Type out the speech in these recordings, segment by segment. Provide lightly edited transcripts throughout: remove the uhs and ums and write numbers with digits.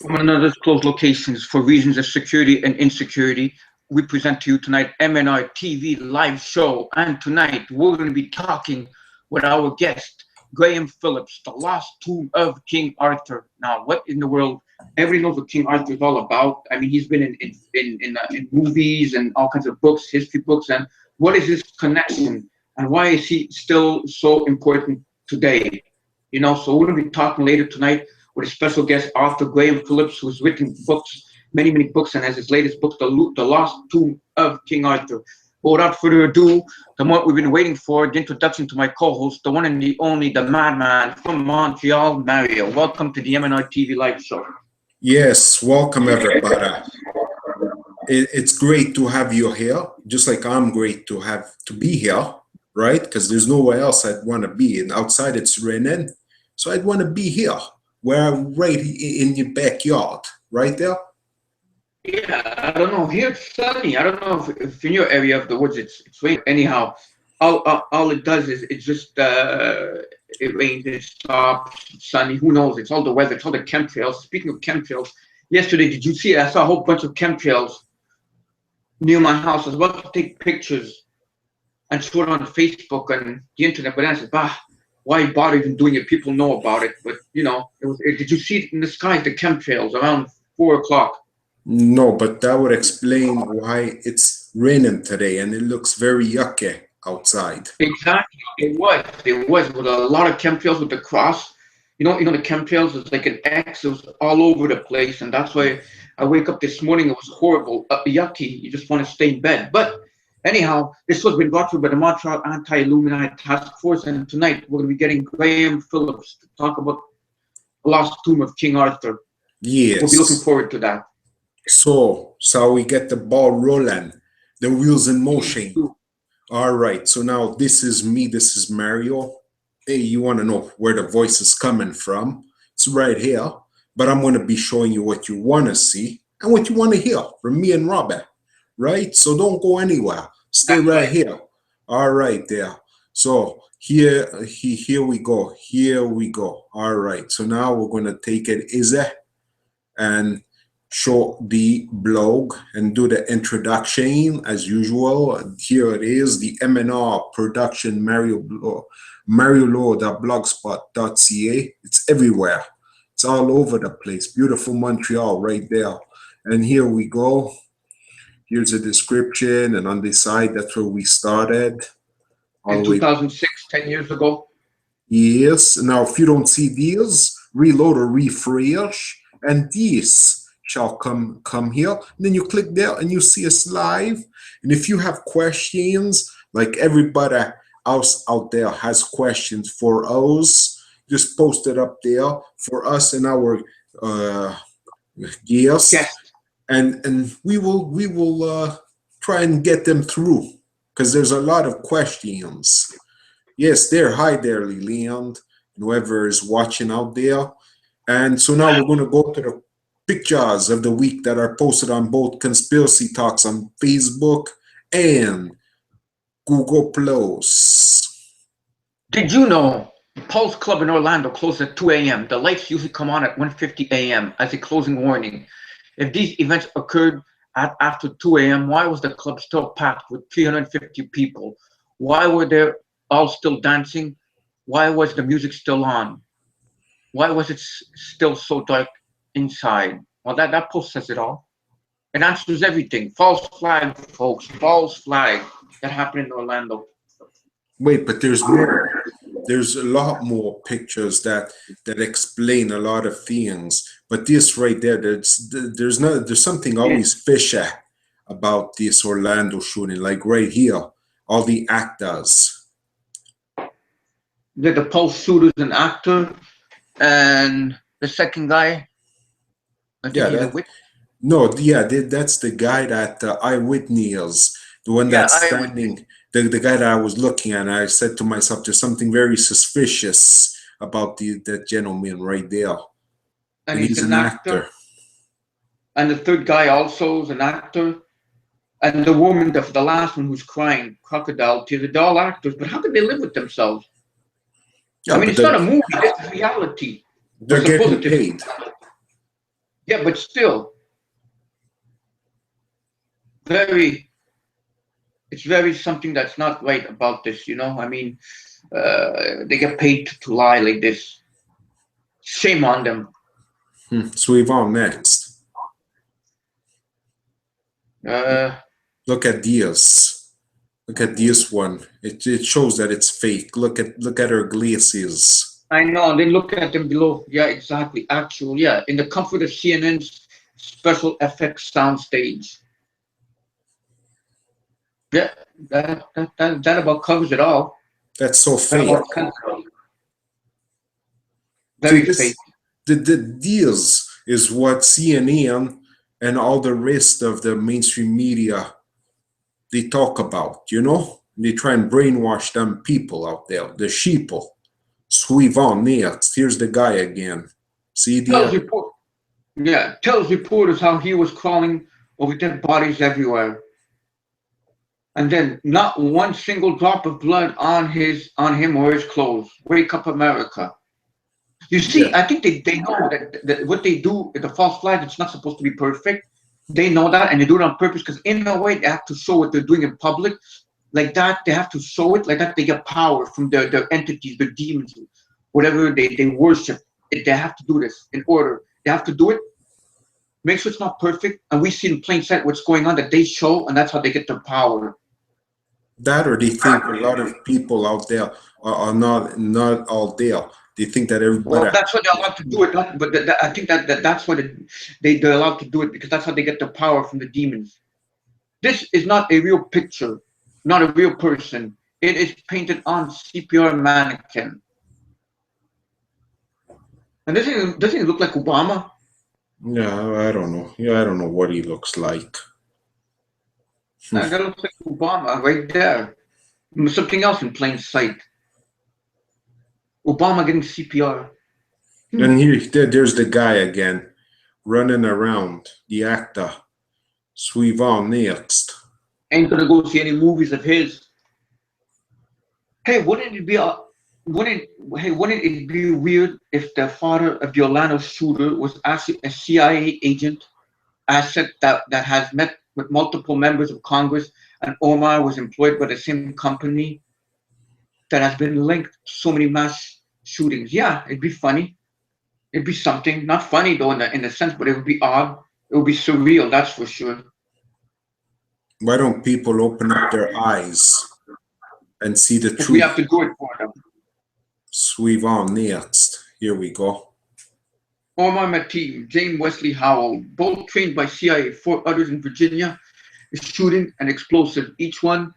From another closed locations for reasons of security and insecurity, we present to you tonight MnRTV Live Show. And tonight we're going to be talking with our guest, Graham Phillips, the lost tomb of King Arthur. Now, what in the world? Everybody knows what King Arthur is all about. I mean, he's been in movies and all kinds of books, history books. And what is his connection? And why is he still so important today? You know, so we're going to be talking later tonight with a special guest, author Graham Phillips, who's written books, many book, and has his latest book, The Lost Tomb of King Arthur. But without further ado, the one we've been waiting for, the introduction to my co-host, the one and the only, the madman from Montreal, Mario. Welcome to the MnRTV Live Show. Yes, welcome everybody. It's great to have you here, just like I'm great to be here, right? Because there's nowhere else I'd want to be, and outside it's raining, so I'd want to be here. We're right in your backyard, right there. Yeah, I don't know. Here it's sunny. I don't know if in your area of the woods it's raining. Anyhow, all it does is it just it rains, it stops, it's sunny. Who knows? It's all the weather. It's all the chemtrails. Speaking of chemtrails, yesterday did you see it? I saw a whole bunch of chemtrails near my house. I was about to take pictures and show it on Facebook and the internet, but then I said, bah. Why bother even doing it? People know about it, but you know, did you see it in the sky, the chemtrails around 4 o'clock? No, but that would explain why it's raining today and it looks very yucky outside. Exactly, it was with a lot of chemtrails with the cross. You know the chemtrails is like an X. It was all over the place, and that's why I wake up this morning. It was horrible, yucky. You just want to stay in bed, but. Anyhow, this was been brought to you by the Montreal Anti-Illuminati Task Force, and tonight we're going to be getting Graham Phillips to talk about the lost tomb of King Arthur. Yes. We'll be looking forward to that. So we get the ball rolling, the wheels in motion. All right, so now this is me, this is Mario. Hey, you want to know where the voice is coming from? It's right here, but I'm going to be showing you what you want to see and what you want to hear from me and Robert. Right, so don't go anywhere. Stay right here. All right, there. So here we go. Here we go. All right. So now we're gonna take it easy and show the blog and do the introduction as usual. Here it is, the MnR production Mariolaur.blogspot.ca. It's everywhere. It's all over the place. Beautiful Montreal right there. And here we go. Here's a description, and on this side, that's where we started. In 2006, 10 years ago? Yes. Now, if you don't see these, reload or refresh, and these shall come here. And then you click there, and you see us live. And if you have questions, like everybody else out there has questions for us, just post it up there for us and our guests. Yes. And we will try and get them through, because there's a lot of questions. Yes, there. Hi there, Lilian, whoever is watching out there. And so now we're going to go to the pictures of the week that are posted on both Conspiracy Talks on Facebook and Google Plus. Did you know Pulse Club in Orlando closes at 2 a.m.? The lights usually come on at 1:50 a.m. as a closing warning. If these events occurred after 2 a.m., why was the club still packed with 350 people? Why were they all still dancing? Why was the music still on? Why was it still so dark inside? Well, that post says it all. It answers everything. False flag, folks. False flag. That happened in Orlando. Wait, but there's more. There's a lot more pictures that explain a lot of things. But this right there, there's something always fishy about this Orlando shooting. Like right here, all the actors. The Pulse shooter's an actor, and the second guy. That's the guy that eyewitness, the one that's standing. The guy that I was looking at, and I said to myself, there's something very suspicious about that gentleman right there. And he's an actor. And the third guy also is an actor. And the woman, the last one who's crying, crocodile tears, they're all actors. But how could they live with themselves? Yeah, I mean, it's not a movie, it's reality. They're getting paid. Yeah, but still, very, it's very something that's not right about this, you know? I mean, they get paid to lie like this. Shame on them. So we've on next. Uh, Look at this. Look at this one. It shows that it's fake. Look at her glasses. I know. Then look at them below. Yeah, exactly. Actual. Yeah, in the comfort of CNN's special effects soundstage. Yeah, that about covers it all. That's so That fake. about covers it all. See, Very fake. the deals is what CNN and all the rest of the mainstream media they talk about, you know? They try and brainwash them people out there, the sheeple. Suivant next. Here's the guy again. See Tells there? report. Yeah, tells reporters how he was crawling over dead bodies everywhere, and then not one single drop of blood on him or his clothes. Wake up, America! You see, Yeah. I think they know that what they do, the false flag, it's not supposed to be perfect. They know that, and they do it on purpose because in a way they have to show what they're doing in public. Like that, they have to show it. Like that, they get power from their entities, their demons, whatever they worship. They have to do this in order. They have to do it. Make sure it's not perfect, and we see in plain sight what's going on that they show, and that's how they get their power. That or they think a lot of people out there are not all there. They think that Well, everybody. that's what they're allowed to do it. But I think that's what they're allowed to do it because that's how they get their power from the demons. This is not a real picture, not a real person. It is painted on CPR mannequin. And doesn't it look like Obama? Yeah, I don't know. Yeah, I don't know what he looks like. That looks like Obama right there. Something else in plain sight. Obama getting CPR. And there's the guy again, running around, the actor. Suivant next. Ain't gonna go see any movies of his. Hey, wouldn't it be weird if the father of the Orlando shooter was actually a CIA agent, asset that has met with multiple members of Congress, and Omar was employed by the same company that has been linked to so many mass shootings? Yeah, it'd be funny. It'd be something. Not funny though in the sense, but it would be odd. It would be surreal, that's for sure. Why don't people open up their eyes and see the If we truth? have to do it for them. Suivant next. Here we go. Omar Mateen, James Wesley Howell, both trained by CIA, 4 others in Virginia, is shooting an explosive, each one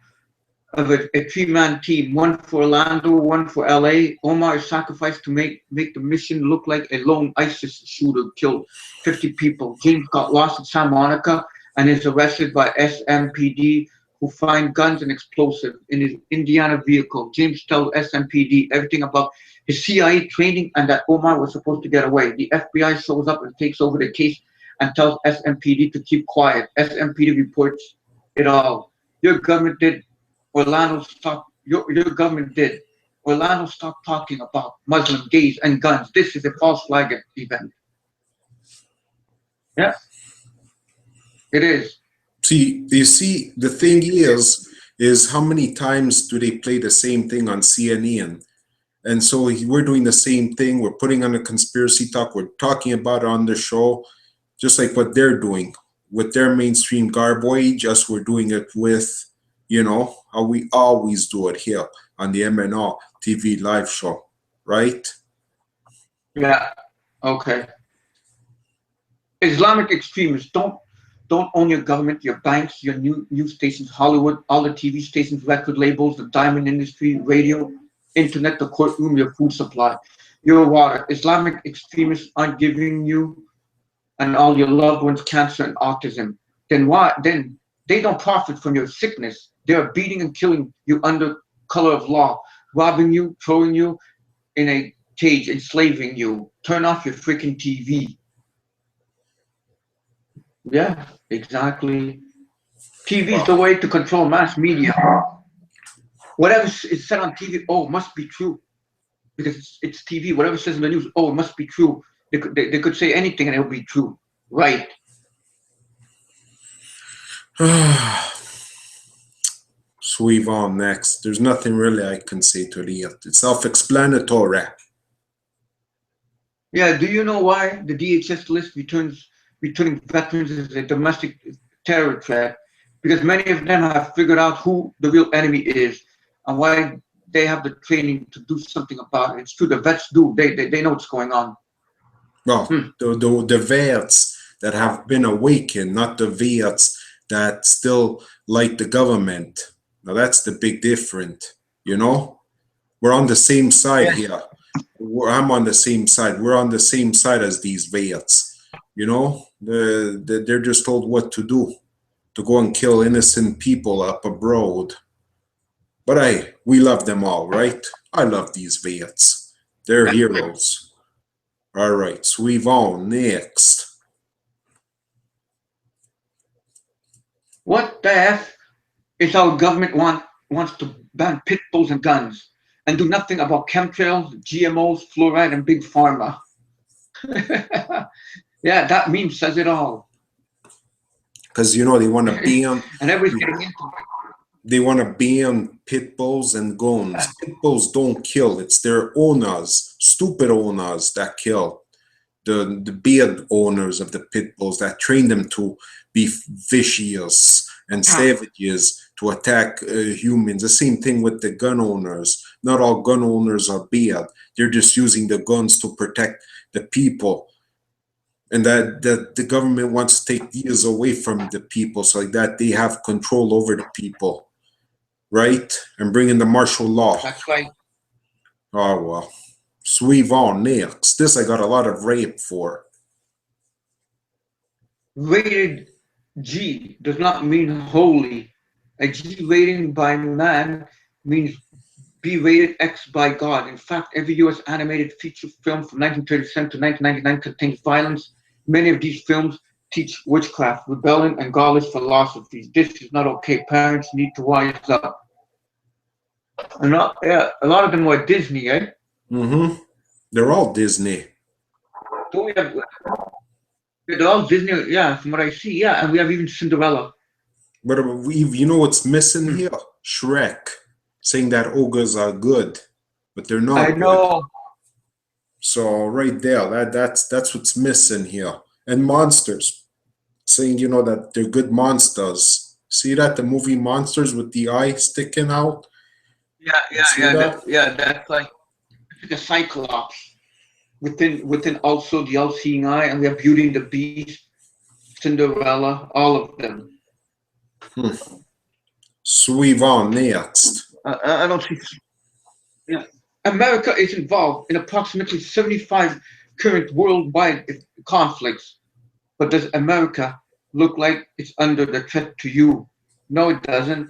of a 3-man team, one for Orlando, one for LA. Omar is sacrificed to make the mission look like a lone ISIS shooter killed 50 people. James got lost in Santa Monica and is arrested by SMPD, who find guns and explosives in his Indiana vehicle. James tells SMPD everything about his CIA training and that Omar was supposed to get away. The FBI shows up and takes over the case and tells SMPD to keep quiet. SMPD reports it all. Your government did. Orlando stopped. Your government did. Orlando stopped talking about Muslim gays and guns. This is a false flag event. Yeah, it is. See, you see, the thing is how many times do they play the same thing on CNN? And so we're doing the same thing. We're putting on a conspiracy talk. We're talking about it on the show, just like what they're doing with their mainstream garbage. Just we're doing it with, you know, how we always do it here on the MnRTV Live Show, right? Yeah. Okay. Islamic extremists don't own your government, your banks, your news stations, Hollywood, all the TV stations, record labels, the diamond industry, radio, internet, the courtroom, your food supply, your water. Islamic extremists aren't giving you and all your loved ones cancer and autism. Then why? Then they don't profit from your sickness. They are beating and killing you under color of law, robbing you, throwing you in a cage, enslaving you. Turn off your freaking TV. Yeah, exactly. TV is the way to control mass media. Whatever is said on TV, oh, it must be true because it's TV. Whatever says in the news, oh, it must be true. They could say anything and it'll be true. right. So we've on next. There's nothing really I can say to it. It's self-explanatory. Yeah, do you know why the DHS list returning veterans as a domestic terror threat? Because many of them have figured out who the real enemy is and why they have the training to do something about it. It's true, the vets do. They know what's going on. Well, the vets that have been awakened, not the vets that still like the government. Now that's the big difference, you know? We're on the same side here. I'm on the same side. We're on the same side as these vets, you know? They're just told what to do, to go and kill innocent people up abroad. But hey, we love them all, right? I love these vets. They're heroes. All right, so we've on next. What the F is our government wants to ban pit bulls and guns and do nothing about chemtrails, GMOs, fluoride, and big pharma? Yeah, that meme says it all. Because, you know, they want to ban... and everybody's getting into it. They want to ban pit bulls and guns. Pit bulls don't kill. It's their owners, stupid owners, that kill. The bad owners of the pit bulls that train them to be vicious and savages to attack humans. The same thing with the gun owners. Not all gun owners are bad. They're just using the guns to protect the people. And that the government wants to take these away from the people so that they have control over the people. Right? And bring in the martial law. That's right. Oh, well. So we've on next. This I got a lot of rape for. Rated G does not mean holy. A G rating by man means B rated X by God. In fact, every US animated feature film from 1937 to 1999 contains violence. Many of these films teach witchcraft, rebellion, and godless philosophies. This is not okay. Parents need to wise up. And a lot of them were Disney, eh? Mm-hmm. They're all Disney. So they're all Disney, yeah, from what I see, yeah. And we have even Cinderella. But you know what's missing here? Shrek, saying that ogres are good, but they're not. I know. Good. So right there, that's what's missing here. And monsters, saying, you know, that they're good monsters. See that, the movie Monsters with the eye sticking out? Yeah. That's like a Cyclops within also the all-seeing eye, and we have Beauty and the Beast, Cinderella, all of them. So we've on next. I don't see. Yeah, America is involved in approximately 75 current worldwide conflicts, but does America look like it's under the threat to you? No, it doesn't.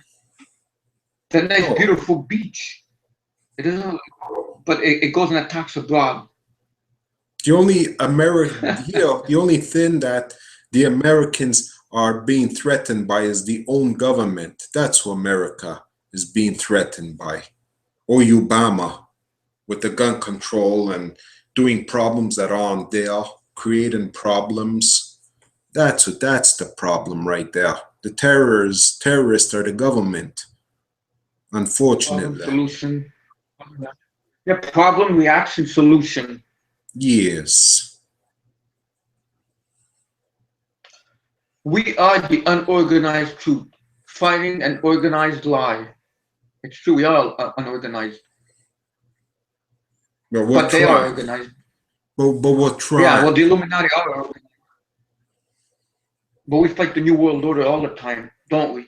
The nice, beautiful beach. It doesn't, but it goes and attacks abroad. The only thing that the Americans are being threatened by is the own government. That's who America is being threatened by. Or Obama with the gun control and doing problems that aren't there, creating problems. That's the problem right there. The terrorists are the government. Unfortunately. Solution. Yeah, problem, reaction, solution. Yes. We are the unorganized truth, fighting an organized lie. It's true, we are unorganized. But they are organized. But we'll try. Yeah, well, the Illuminati are organized. But we fight the New World Order all the time, don't we?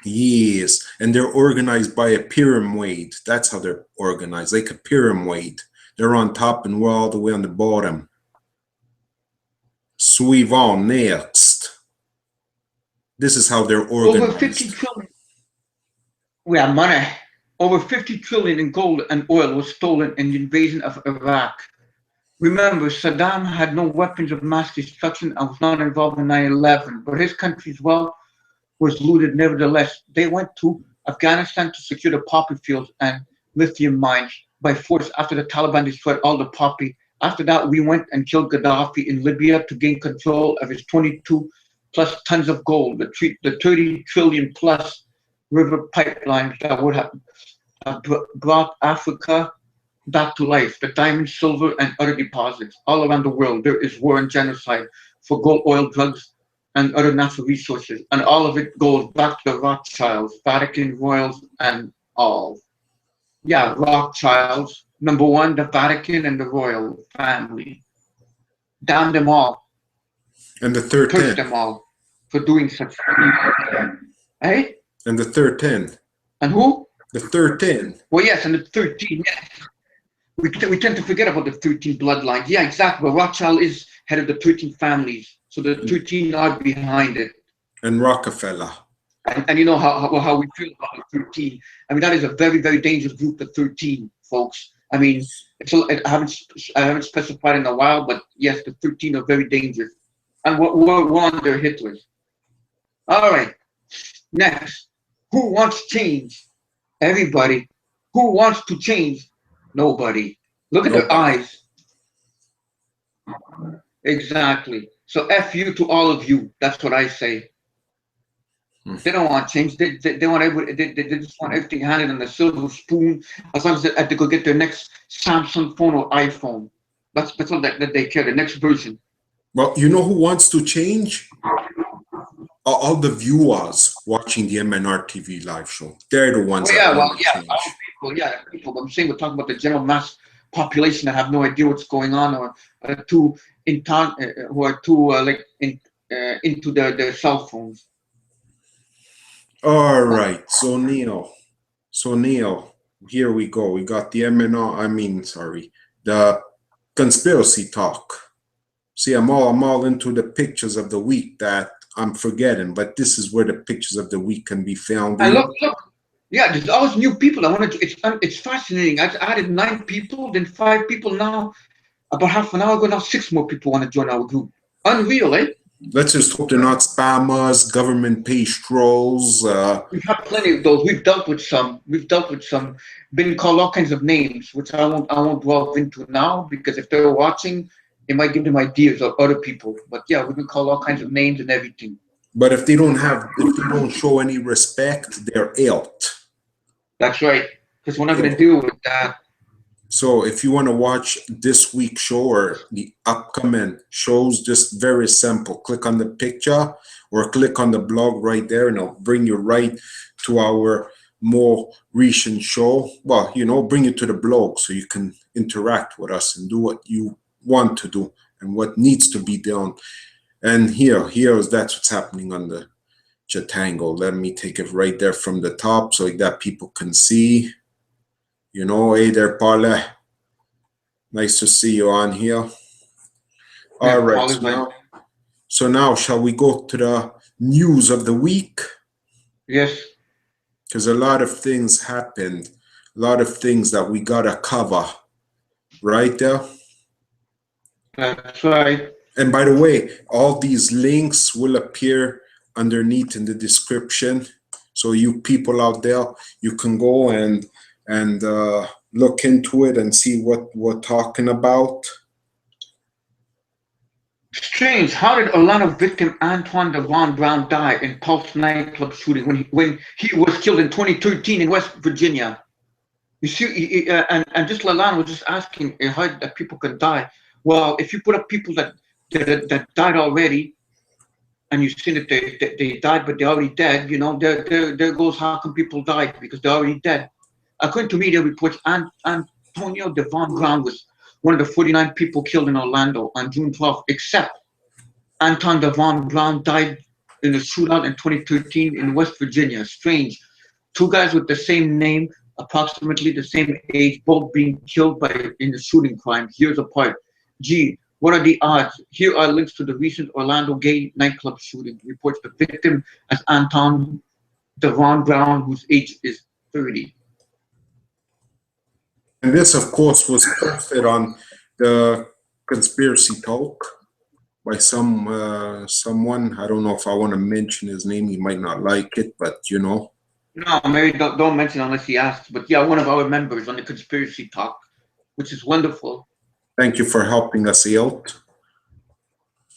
Yes, and they're organized by a pyramid. That's how they're organized, like a pyramid. They're on top and we're all the way on the bottom. So we've on next. This is how they're organized. Over 50 trillion. We have money. Over 50 trillion in gold and oil was stolen in the invasion of Iraq. Remember, Saddam had no weapons of mass destruction and was not involved in 9/11, but his country's wealth was looted nevertheless. They went to Afghanistan to secure the poppy fields and lithium mines by force after the Taliban destroyed all the poppy After that, we went and killed Gaddafi in Libya to gain control of his 22 plus tons of gold, the 30 trillion plus river pipelines that would have brought Africa back to life. The diamond, silver, and other deposits all around the world. There is war and genocide for gold, oil, drugs, and other natural resources, and all of it goes back to the Rothschilds, Vatican royals, and all. Yeah, Rothschilds. Number one, the Vatican and the royal family. Damn them all. And the third Curse 10. them all for doing such things. Hey? And the third 10. And who? The third 10. Well, yes, and the 13, yes. We tend to forget about the 13 bloodlines. Yeah, exactly. But Rothschild is head of the 13 families. So the 13 are behind it. And Rockefeller. And you know how we feel about the 13. I mean, that is a very, very dangerous group, the 13, folks. I mean, I haven't specified in a while, but yes, the 13 are very dangerous. And we're under Hitler's. All right. Next. Who wants change? Everybody. Who wants to change? Nobody. Look at their eyes. Exactly. So F you to all of you. That's what I say. They don't want change. They want everybody. They just want everything handed on a silver spoon. As long as they go get their next Samsung phone or iPhone. That's all that they care. The next version. Well, you know who wants to change? All the viewers watching the MnRTV live show. They're the ones that want to change. People. I'm saying we're talking about the general mass population that have no idea what's going on, or too in town, who are too into their cell phones. All right, so Neil, here we go. We got the the conspiracy talk. See, I'm all into the pictures of the week that I'm forgetting, but this is where the pictures of the week can be found. And look, yeah, there's always new people. It's fascinating. I added 9 people, then 5 people now. About half an hour ago, now 6 more people want to join our group. Unreal, eh? Let's just hope they're not spammers, government page trolls. We've had plenty of those. We've dealt with some. Been called all kinds of names, which I won't delve into now, because if they're watching, it might give them ideas of other people. But yeah, we've been called all kinds of names and everything. But if they don't show any respect, they're out. That's right, because we're not going to deal with that. So if you want to watch this week's show or the upcoming shows, just very simple. Click on the picture or click on the blog right there, and it'll bring you right to our more recent show. Well, bring you to the blog so you can interact with us and do what you want to do and what needs to be done. And that's what's happening on the Chatango. Let me take it right there from the top so that people can see. Hey there, Paula. Nice to see you on here. All right. So now, shall we go to the news of the week? Yes. Because a lot of things happened. A lot of things that we got to cover. Right there? That's right. And by the way, all these links will appear underneath in the description. So you people out there, you can go and look into it and see what we're talking about. Strange. How did Orlando victim Antoine Devon Brown die in Pulse nightclub shooting when he was killed in 2013 in West Virginia? You see, and just Lalana was just asking how that people can die. Well, if you put up people that died already, and you see that they died but they're already dead, there goes how come people died, because they're already dead. According to media reports, Antonio Devon Brown was one of the 49 people killed in Orlando on June 12th, except Anton Devon Brown died in a shootout in 2013 in West Virginia. Strange. 2 guys with the same name, approximately the same age, both being killed in the shooting crime years apart. Gee, what are the odds? Here are links to the recent Orlando gay nightclub shooting. Reports the victim as Anton Devon Brown, whose age is 30. And this, of course, was posted on the Conspiracy Talk by someone. I don't know if I want to mention his name. He might not like it, but No, maybe don't mention unless he asks. But yeah, one of our members on the Conspiracy Talk, which is wonderful. Thank you for helping us out.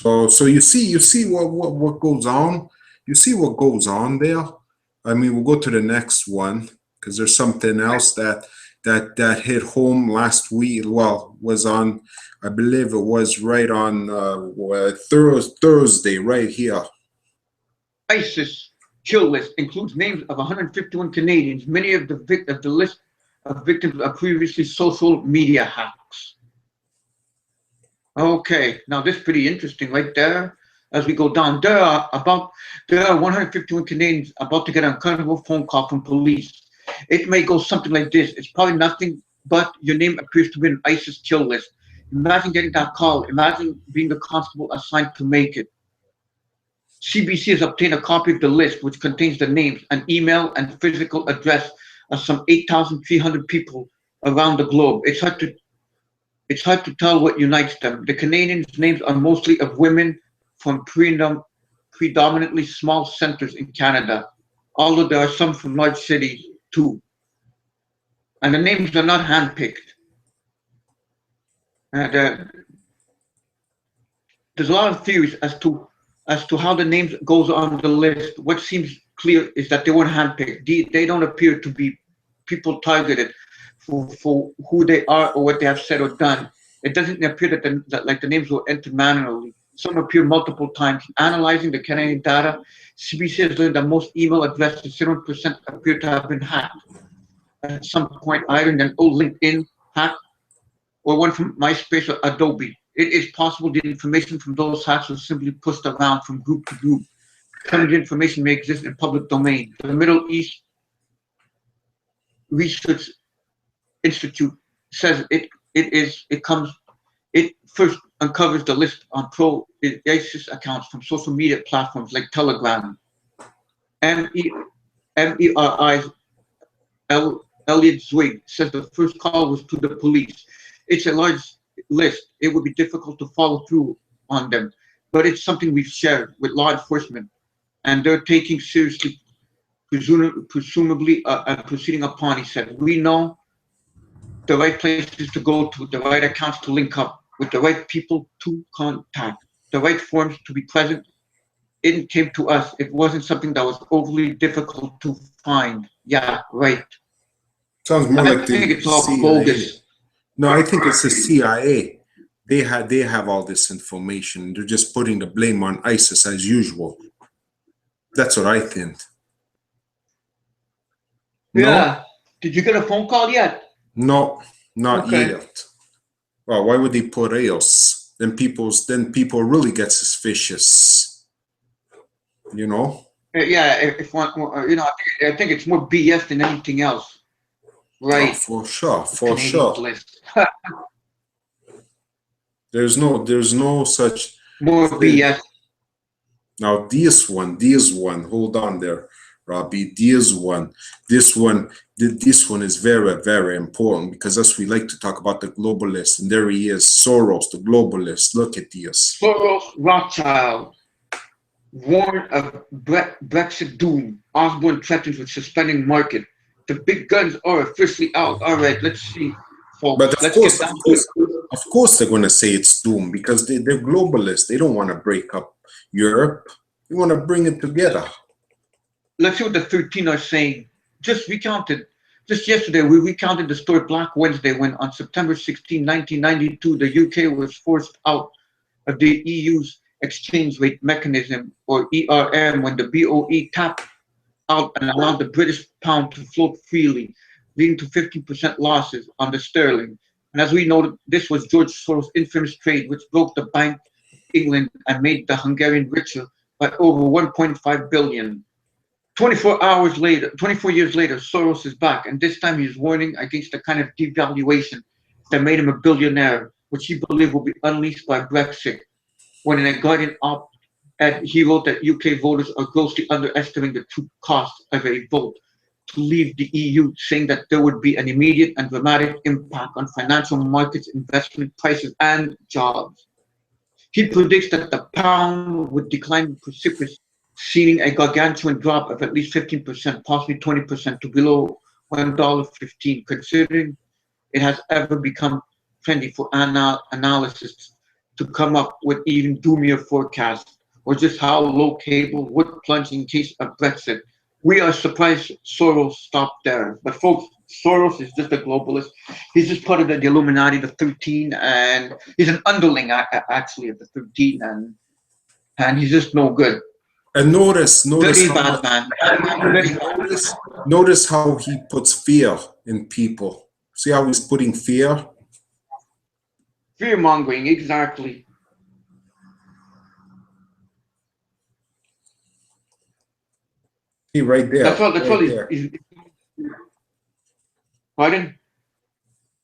So you see what goes on. You see what goes on there. I mean, we'll go to the next one because there's something else that hit home last week. Well, was on, I believe it was right on Thursday, right here. ISIS kill list includes names of 151 Canadians. Many of the list of victims are previously social media hacks. Okay, now this is pretty interesting right there. As we go down, there are 151 Canadians about to get an uncomfortable phone call from police. It may go something like this. It's probably nothing but your name appears to be an ISIS kill list. Imagine getting that call. Imagine being the constable assigned to make it. CBC has obtained a copy of the list, which contains the names, an email, and physical address of some 8,300 people around the globe. It's hard to tell what unites them. The Canadians' names are mostly of women from predominantly small centers in Canada, although there are some from large cities too. And the names are not handpicked. There's a lot of theories as to how the names goes on the list. What seems clear is that they weren't handpicked. They don't appear to be people targeted for who they are or what they have said or done. It doesn't appear that the names were entered manually. Some appear multiple times. Analyzing the Canadian data, CBC has learned that most email addresses, 7% appear to have been hacked at some point, either in an old LinkedIn hack or one from MySpace or Adobe. It is possible the information from those hacks was simply pushed around from group to group. Current information may exist in public domain. The Middle East Research Institute says it first uncovers the list on pro-ISIS accounts from social media platforms like Telegram. MnRTV's Elliot Zwig says the first call was to the police. It's a large list. It would be difficult to follow through on them, but it's something we've shared with law enforcement, and they're taking seriously, presumably proceeding upon. He said, we know the right places to go to, the right accounts to link up with, the right people to contact, the right forms to be present. It came to us. It wasn't something that was overly difficult to find. Yeah, right. Sounds more like think the it's all CIA. bogus. No, I think it's the CIA. They have all this information. They're just putting the blame on ISIS as usual. That's what I think. Yeah. No? Did you get a phone call yet? No, not yet. Well, why would they put EOS? Then people really get suspicious. You know? Yeah, if one, I think it's more BS than anything else. Right. Oh, for Canadian sure. List. There's no such More thing. BS. Now this one, hold on there, Robbie. This one is very, very important, because as we like to talk about the globalist, and there he is, Soros, the globalist. Look at this. Soros Rothschild warn of Brexit doom. Osborne threatens with suspending market. The big guns are officially out. All right, let's see, folks. But of course they're going to say it's doom, because they're globalists. They don't want to break up Europe. They want to bring it together. Let's see what the 13 are saying. Just yesterday, we recounted the story Black Wednesday, when on September 16, 1992, the UK was forced out of the EU's exchange rate mechanism, or ERM, when the BOE tapped out and allowed the British pound to float freely, leading to 15% losses on the sterling. And as we noted, this was George Soros' infamous trade, which broke the Bank of England and made the Hungarian richer by over 1.5 billion. 24 years later, Soros is back, and this time he's warning against the kind of devaluation that made him a billionaire, which he believed will be unleashed by Brexit. When in a Guardian op-ed, he wrote that UK voters are grossly underestimating the true cost of a vote to leave the EU, saying that there would be an immediate and dramatic impact on financial markets, investment prices, and jobs. He predicts that the pound would decline precipitously, seeing a gargantuan drop of at least 15%, possibly 20%, to below $1.15, considering it has ever become plenty for analysis to come up with even doomier forecasts, or just how low cable would plunge in case of Brexit. We are surprised Soros stopped there. But folks, Soros is just a globalist. He's just part of the Illuminati, the 13, and he's an underling actually of the 13, and he's just no good. And notice Very how bad man. notice how he puts fear in people. See how he's putting fear? Fear mongering, exactly. See right there. That's all. Right He's pardon?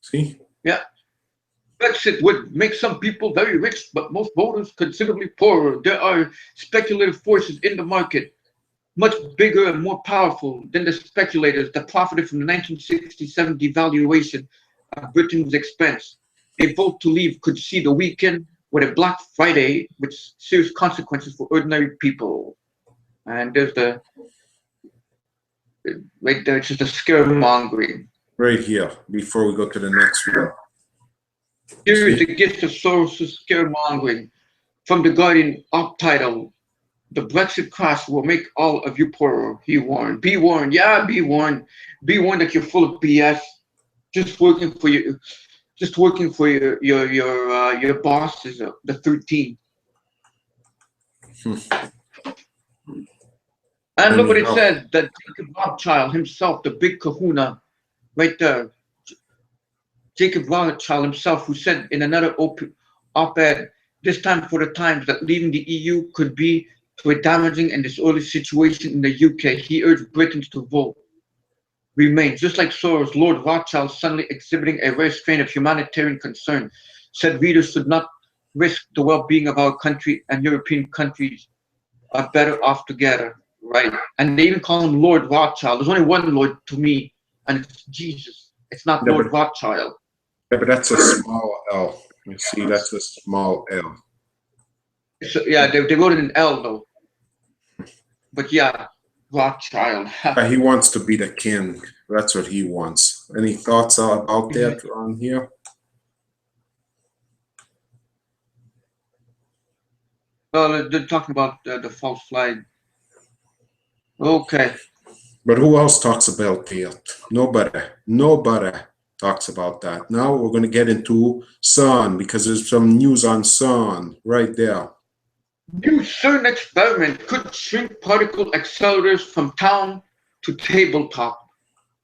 See? Yeah. Brexit would make some people very rich, but most voters considerably poorer. There are speculative forces in the market, much bigger and more powerful than the speculators that profited from the 1967 devaluation at Britain's expense. A vote to leave could see the weekend with a Black Friday with serious consequences for ordinary people. And there's the right there, it's just a scaremongering. Right here, before we go to the next one. Here is the gift of Soros' scaremongering from the Guardian Untitled. The Brexit crash will make all of you poorer, he warned. Be warned, yeah, be warned. Be warned that you're full of BS. Just working for your boss is the 13. And look what it says, that Jacob Rothschild himself, the big kahuna, right there. Jacob Rothschild himself, who said in another op-ed, this time for the Times, that leaving the EU could be to a damaging and disorderly situation in the UK. He urged Britons to vote remain. Just like Soros, Lord Rothschild, suddenly exhibiting a rare strain of humanitarian concern, said readers should not risk the well-being of our country, and European countries are better off together. Right? And they even call him Lord Rothschild. There's only one Lord to me, and it's Jesus. It's not Lord Rothschild. Yeah, but that's a small L. You see, that's a small L. So, yeah, they wrote it in L though. But yeah, Rothschild. He wants to be the king. That's what he wants. Any thoughts about that on here? Well, they're talking about the false flag. Okay. But who else talks about that? Nobody talks about that. Now we're going to get into Sun, because there's some news on Sun right there. New CERN experiment could shrink particle accelerators from town to tabletop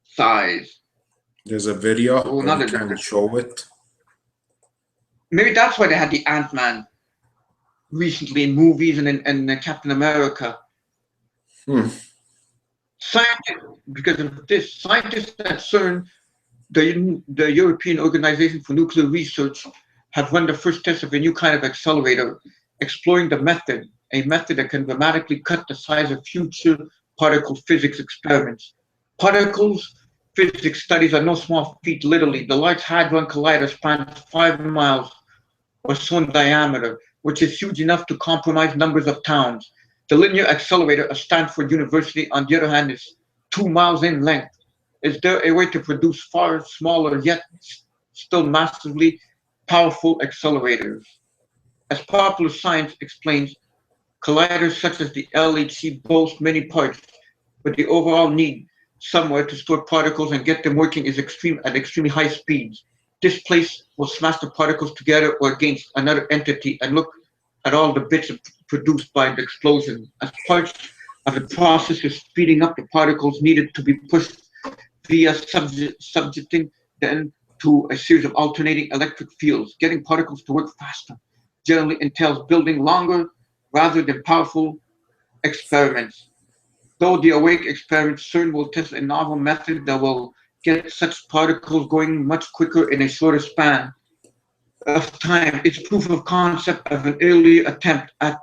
size. There's a video. Oh, I can show it. Maybe that's why they had the Ant-Man recently in movies and in Captain America. Because of this, scientists at CERN, the European Organization for Nuclear Research, have run the first test of a new kind of accelerator, exploring a method that can dramatically cut the size of future particle physics experiments. Particles physics studies are no small feat, literally. The Large Hadron Collider spans 5 miles or so in diameter, which is huge enough to compromise numbers of towns. The Linear Accelerator of Stanford University, on the other hand, is 2 miles in length. Is there a way to produce far smaller yet still massively powerful accelerators? As Popular Science explains, colliders such as the LHC boast many parts, but the overall need somewhere to store particles and get them working is at extremely high speeds. This place will smash the particles together or against another entity, and look at all the bits produced by the explosion. As parts of the process of speeding up the particles needed to be pushed via subjecting them to a series of alternating electric fields. Getting particles to work faster generally entails building longer rather than powerful experiments. Though the Awake experiment, CERN will test a novel method that will get such particles going much quicker in a shorter span of time. It's proof of concept of an earlier attempt at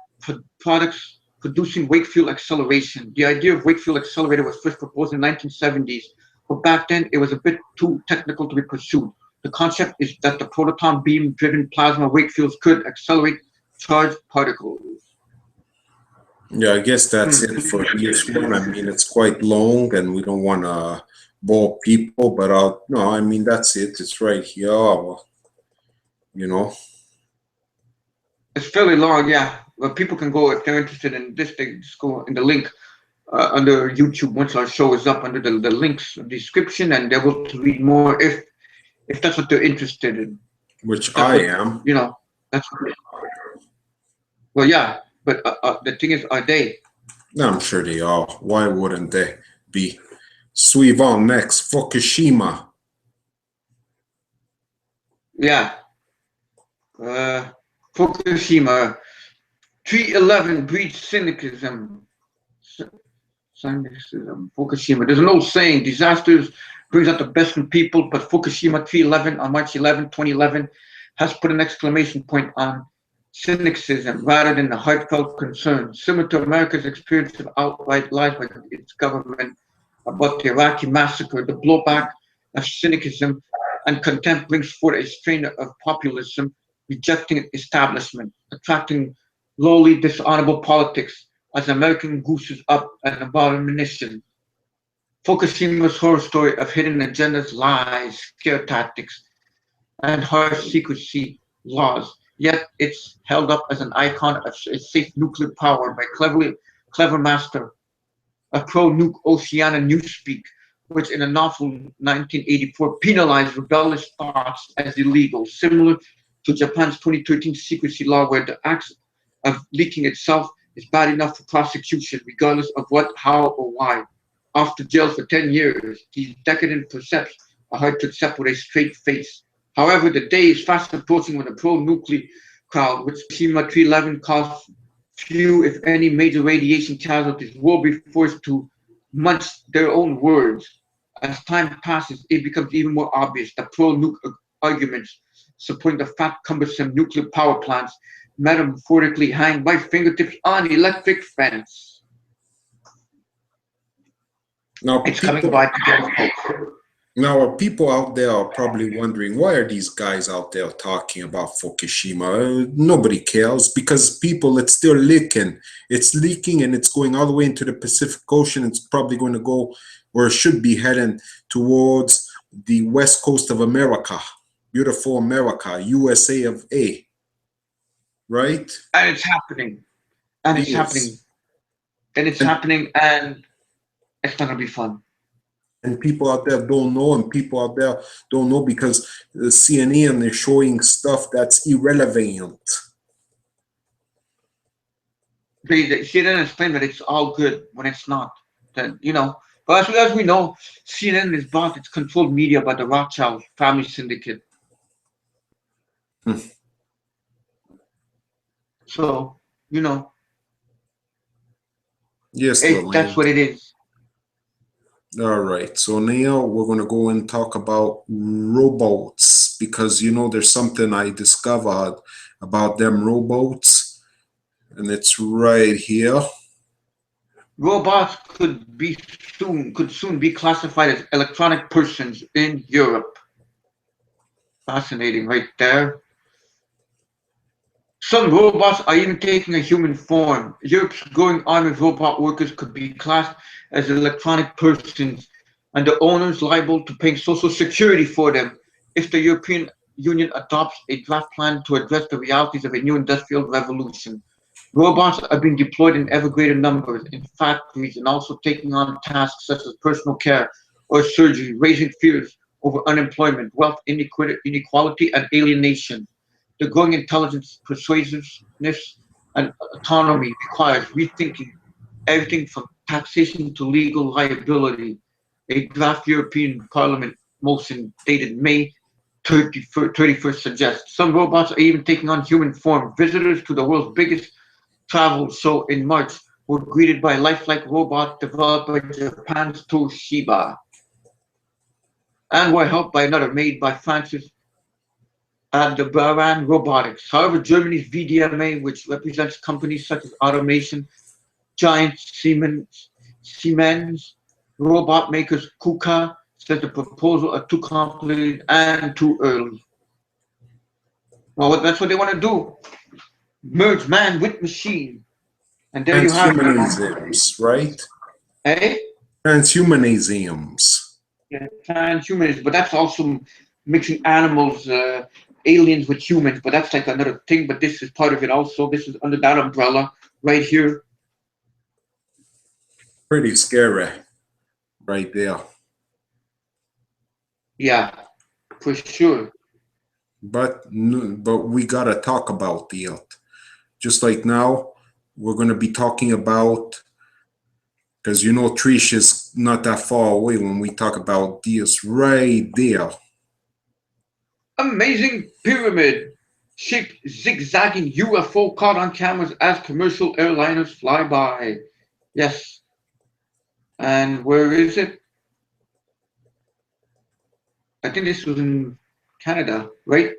products producing wake field acceleration. The idea of wake field accelerator was first proposed in the 1970s, but back then it was a bit too technical to be pursued. The concept is that the proton beam driven plasma wake fields could accelerate charged particles. Yeah, I guess that's it for this one. I mean, it's quite long and we don't want to bore people, but no, I mean, that's it. It's right here. you know. It's fairly long, yeah. But people can go if they're interested in this. They just go in the link under YouTube once our show is up under the links description, and they're able to read more if that's what they're interested in. Which I am. You know, that's what, well, yeah. But the thing is, are they? I'm sure they are. Why wouldn't they be? Suivant next, Fukushima. Yeah. Fukushima. 311 breeds cynicism. Fukushima. There's an old saying, disasters brings out the best in people, but Fukushima 311 on March 11, 2011 has put an exclamation point on cynicism rather than a heartfelt concern. Similar to America's experience of outright lies by its government about the Iraqi massacre, the blowback of cynicism and contempt brings forth a strain of populism, rejecting establishment, attracting lowly, dishonorable politics as American gooses up an abomination. Fukushima's horror story of hidden agendas, lies, scare tactics, and harsh secrecy laws. Yet it's held up as an icon of a safe nuclear power by clever master of pro-nuke Oceania Newspeak, which in a novel 1984 penalized rebellious thoughts as illegal, similar to Japan's 2013 secrecy law, where the act of leaking itself is bad enough for prosecution, regardless of what, how, or why. After jail for 10 years, these decadent precepts are hard to accept with a straight face. However, the day is fast approaching when the pro-nuclear crowd, which Fukushima 311 caused few, if any, major radiation casualties, will be forced to munch their own words. As time passes, it becomes even more obvious that pro-nuke arguments supporting the fat, cumbersome nuclear power plants metaphorically hang by fingertips on electric fence. Now, it's coming by together. Now, people out there are probably wondering, why are these guys out there talking about Fukushima? Nobody cares, because people, it's still leaking. It's leaking and it's going all the way into the Pacific Ocean. It's probably going to go, or should be heading towards the west coast of America. Beautiful America, USA of A. Right? And it's happening. And it's happening. And it's happening, and it's not going to be fun. And people out there don't know, and people out there don't know because the CNN is showing stuff that's irrelevant. CNN explained that it's all good when it's not. That, you know, but as we know, CNN is bought, it's controlled media by the Rothschild family syndicate. So, you know, yes, that's what it is. All right, so now we're going to go and talk about robots, because, you know, there's something I discovered about them robots, and it's right here. Robots could soon be classified as electronic persons in Europe. Fascinating right there. Some robots are even taking a human form. Europe's growing army of robot workers could be classed as electronic persons, and the owners liable to pay social security for them if the European Union adopts a draft plan to address the realities of a new industrial revolution. Robots are being deployed in ever greater numbers in factories and also taking on tasks such as personal care or surgery, raising fears over unemployment, wealth inequality, and alienation. The growing intelligence, persuasiveness, and autonomy requires rethinking everything from taxation to legal liability. A draft European Parliament motion dated May 31st suggests some robots are even taking on human form. Visitors to the world's biggest travel show in March were greeted by a lifelike robot developed by Japan's Toshiba, and were helped by another made by France's Aldebaran Robotics. However, Germany's VDMA, which represents companies such as automation giant Siemens, robot makers KUKA, said the proposal are too complicated and too early. Well, that's what they want to do. Merge man with machine. And there you have transhumanisms, right? Eh? Transhumanisms. Yeah, transhumanism, but that's also mixing animals aliens with humans, but that's like another thing. But this is part of it also. This is under that umbrella right here. Pretty scary right there. Yeah, for sure. But we gotta talk about the Earth. Just like now, we're gonna be talking about, because you know Trish is not that far away when we talk about this right there. Amazing pyramid shaped zigzagging UFO caught on cameras as commercial airliners fly by. Yes. And where is it? I think this was in Canada, right?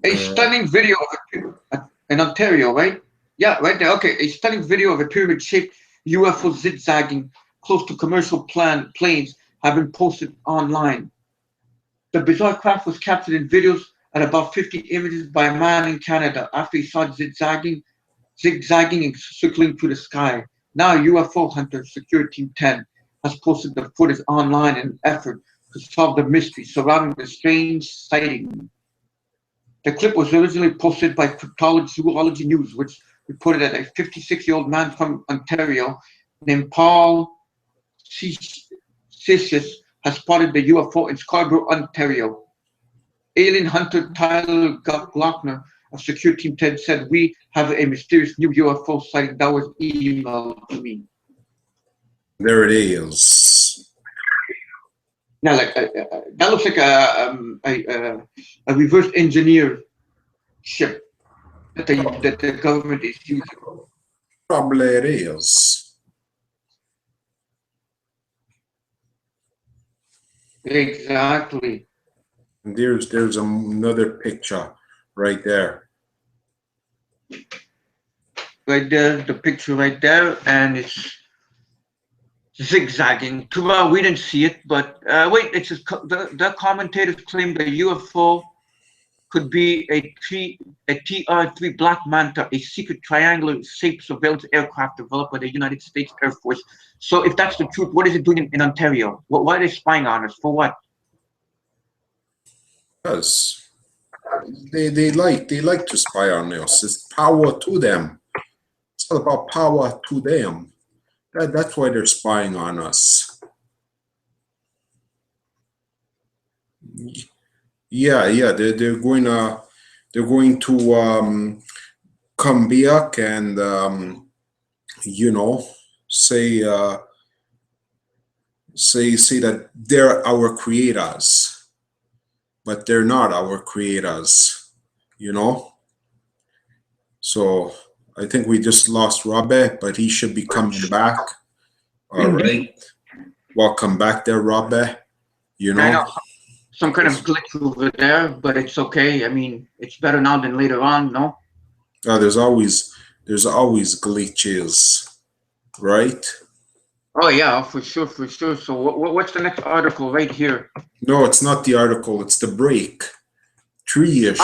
A stunning video of in Ontario, right? Yeah, right there. Okay, a stunning video of a pyramid-shaped UFO zigzagging close to commercial planes have been posted online. The bizarre craft was captured in videos at about 50 images by a man in Canada after he saw it zigzagging and circling through the sky. Now, UFO hunter Security Team 10 has posted the footage online in an effort to solve the mystery surrounding the strange sighting. The clip was originally posted by Zoology News, which reported that a 56-year-old man from Ontario named Paul Sicius has spotted the UFO in Scarborough, Ontario. Alien hunter Tyler Glockner of Security Team 10 said, "We have a mysterious new UFO sighting that was emailed to me." There it is. Now, like that looks like a reverse engineer ship that the government is using. Probably it is. Exactly. And there's another picture right there. Right there, the picture right there, and it's zigzagging. Too bad we didn't see it, but wait, it's just the commentators claim the UFO could be a TR-3 Black Manta, a secret triangular-shaped surveillance aircraft developed by the United States Air Force. So if that's the truth, what is it doing in Ontario? Why are they spying on us? For what? Because they like to spy on us. It's power to them. It's all about power to them. That's why they're spying on us. Yeah, they're going to come back and you know, say that they're our creators, but they're not our creators, you know. So I think we just lost Robbie, but he should be coming back. All right, welcome back there, Robbie. You know. Some kind of glitch over there, but it's okay. I mean, it's better now than later on, no? There's always glitches, right? Oh yeah, for sure. So what's the next article right here? No, it's not the article. It's the break. Trish.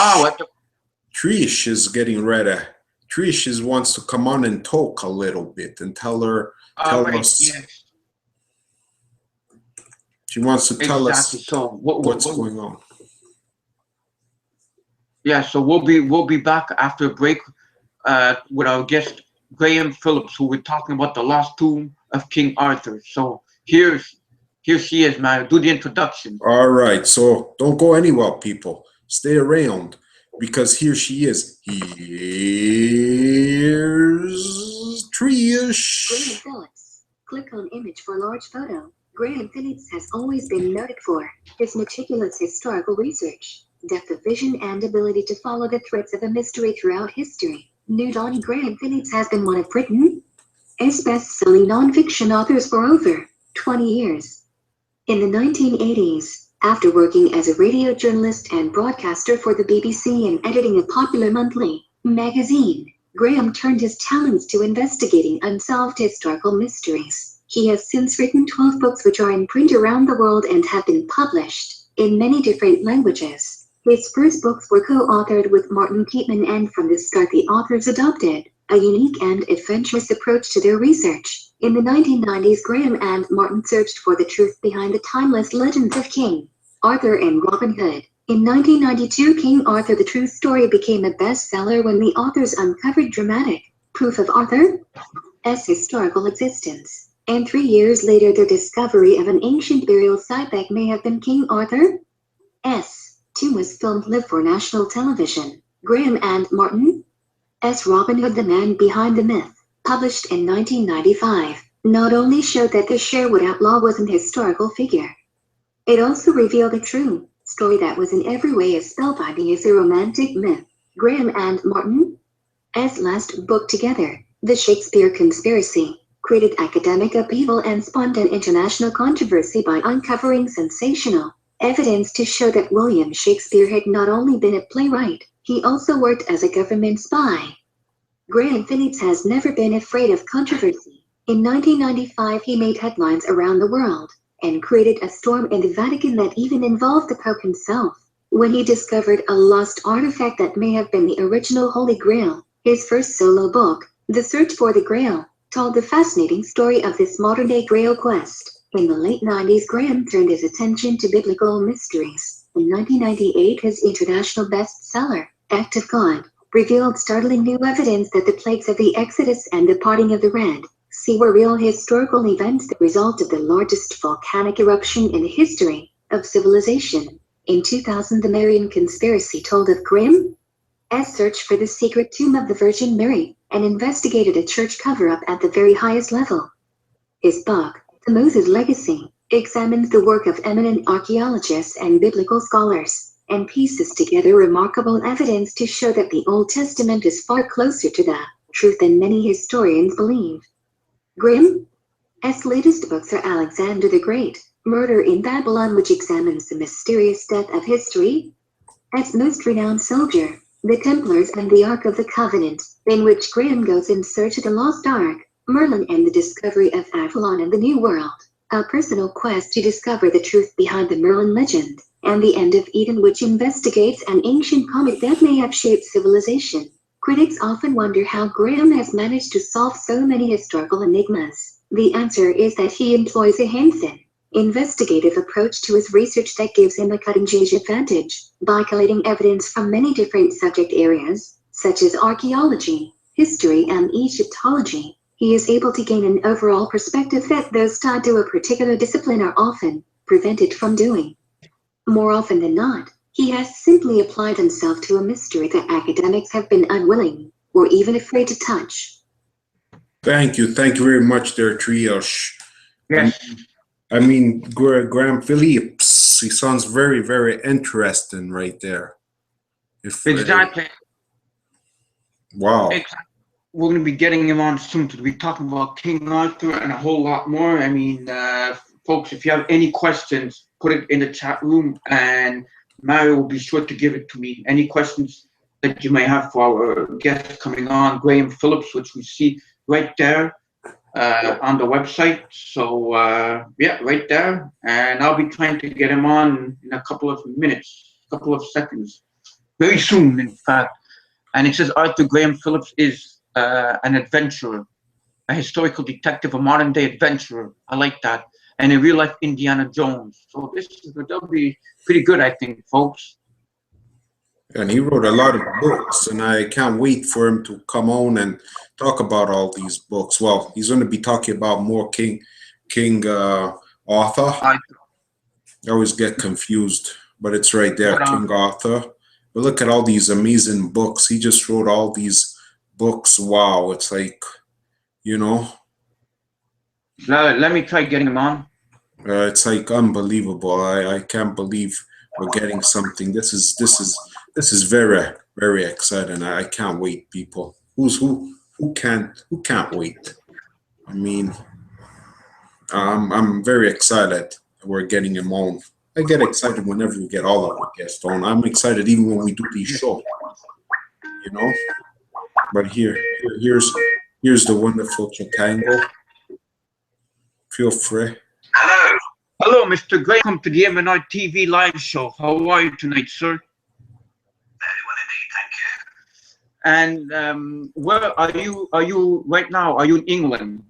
Trish is getting ready. Trish wants to come on and talk a little bit and tell us. Yes. She wants to tell us what's going on. Yeah, so we'll be back after a break with our guest Graham Phillips, who we're talking about the lost tomb of King Arthur. So here she is, man. Do the introduction. All right, so don't go anywhere, people. Stay around because here she is. Here's Trish. Graham Phillips. Click on image for large photo. Graham Phillips has always been noted for his meticulous historical research, depth of vision, and ability to follow the threads of a mystery throughout history. New Dawn. Graham Phillips has been one of Britain's best-selling non-fiction authors for over 20 years. In the 1980s, after working as a radio journalist and broadcaster for the BBC and editing a popular monthly magazine, Graham turned his talents to investigating unsolved historical mysteries. He has since written 12 books which are in print around the world and have been published in many different languages. His first books were co-authored with Martin Keatman, and from the start the authors adopted a unique and adventurous approach to their research. In the 1990s, Graham and Martin searched for the truth behind the timeless legends of King Arthur and Robin Hood. In 1992, King Arthur: The True Story became a bestseller when the authors uncovered dramatic proof of Arthur's historical existence, and 3 years later their discovery of an ancient burial site that may have been King Arthur's tomb was filmed live for national television. Graham and Martin's Robin Hood: The Man Behind the Myth, published in 1995, not only showed that the Sherwood outlaw was an historical figure, it also revealed a true story that was in every way as spellbinding as a romantic myth. Graham and Martin's last book together, The Shakespeare Conspiracy, created academic upheaval and spawned an international controversy by uncovering sensational evidence to show that William Shakespeare had not only been a playwright, he also worked as a government spy. Graham Phillips has never been afraid of controversy. In 1995, he made headlines around the world and created a storm in the Vatican that even involved the Pope himself when he discovered a lost artifact that may have been the original Holy Grail. His first solo book, The Search for the Grail, told the fascinating story of this modern-day Grail quest. In the late 90s, Graham turned his attention to biblical mysteries. In 1998, his international bestseller, Act of God, revealed startling new evidence that the plagues of the Exodus and the parting of the Red Sea were real historical events, the result of the largest volcanic eruption in the history of civilization. In 2000, the Marian Conspiracy told of Graham's search for the secret tomb of the Virgin Mary and investigated a church cover-up at the very highest level. His book, The Moses Legacy, examines the work of eminent archaeologists and biblical scholars, and pieces together remarkable evidence to show that the Old Testament is far closer to the truth than many historians believe. Graham's latest books are Alexander the Great, Murder in Babylon, which examines the mysterious death of history's most renowned soldier, the Templars, and the Ark of the Covenant, in which Graham goes in search of the lost Ark, Merlin and the discovery of Avalon and the New World, a personal quest to discover the truth behind the Merlin legend, and The End of Eden, which investigates an ancient comet that may have shaped civilization. Critics often wonder how Graham has managed to solve so many historical enigmas. The answer is that he employs a hands-on, investigative approach to his research that gives him a cutting-edge advantage. By collating evidence from many different subject areas, such as archaeology, history, and Egyptology, he is able to gain an overall perspective that those tied to a particular discipline are often prevented from doing. More often than not, he has simply applied himself to a mystery that academics have been unwilling or even afraid to touch. Thank you very much there, Trios. Yes. I mean, Graham Phillips, he sounds very, very interesting right there. Exactly. Wow. Exactly. We're going to be getting him on soon to be talking about King Arthur and a whole lot more. I mean, folks, if you have any questions, put it in the chat room and Mario will be sure to give it to me. Any questions that you may have for our guest coming on, Graham Phillips, which we see right there on the website. So, yeah, right there. And I'll be trying to get him on in a couple of minutes, a couple of seconds. Very soon, in fact. And it says Arthur Graham Phillips is an adventurer, a historical detective, a modern-day adventurer. I like that. And a real-life Indiana Jones. So that'll be pretty good, I think, folks. And he wrote a lot of books, and I can't wait for him to come on and talk about all these books. Well, he's going to be talking about more King Arthur. I always get confused, but it's right there, King Arthur. But look at all these amazing books. He just wrote all these books. Wow, it's like, you know. Let me try getting him on. It's like unbelievable. I can't believe we're getting something. This is very, very exciting. I can't wait, people. Who can't wait? I mean, I'm very excited we're getting him on. I get excited whenever we get all of our guests on. I'm excited even when we do these shows, you know. But here's the wonderful Chitango. Feel free. Hello, Mr. Graham. Welcome to the MnRTV Live Show. How are you tonight, sir? Very well indeed, thank you. And where are you right now? Are you in England?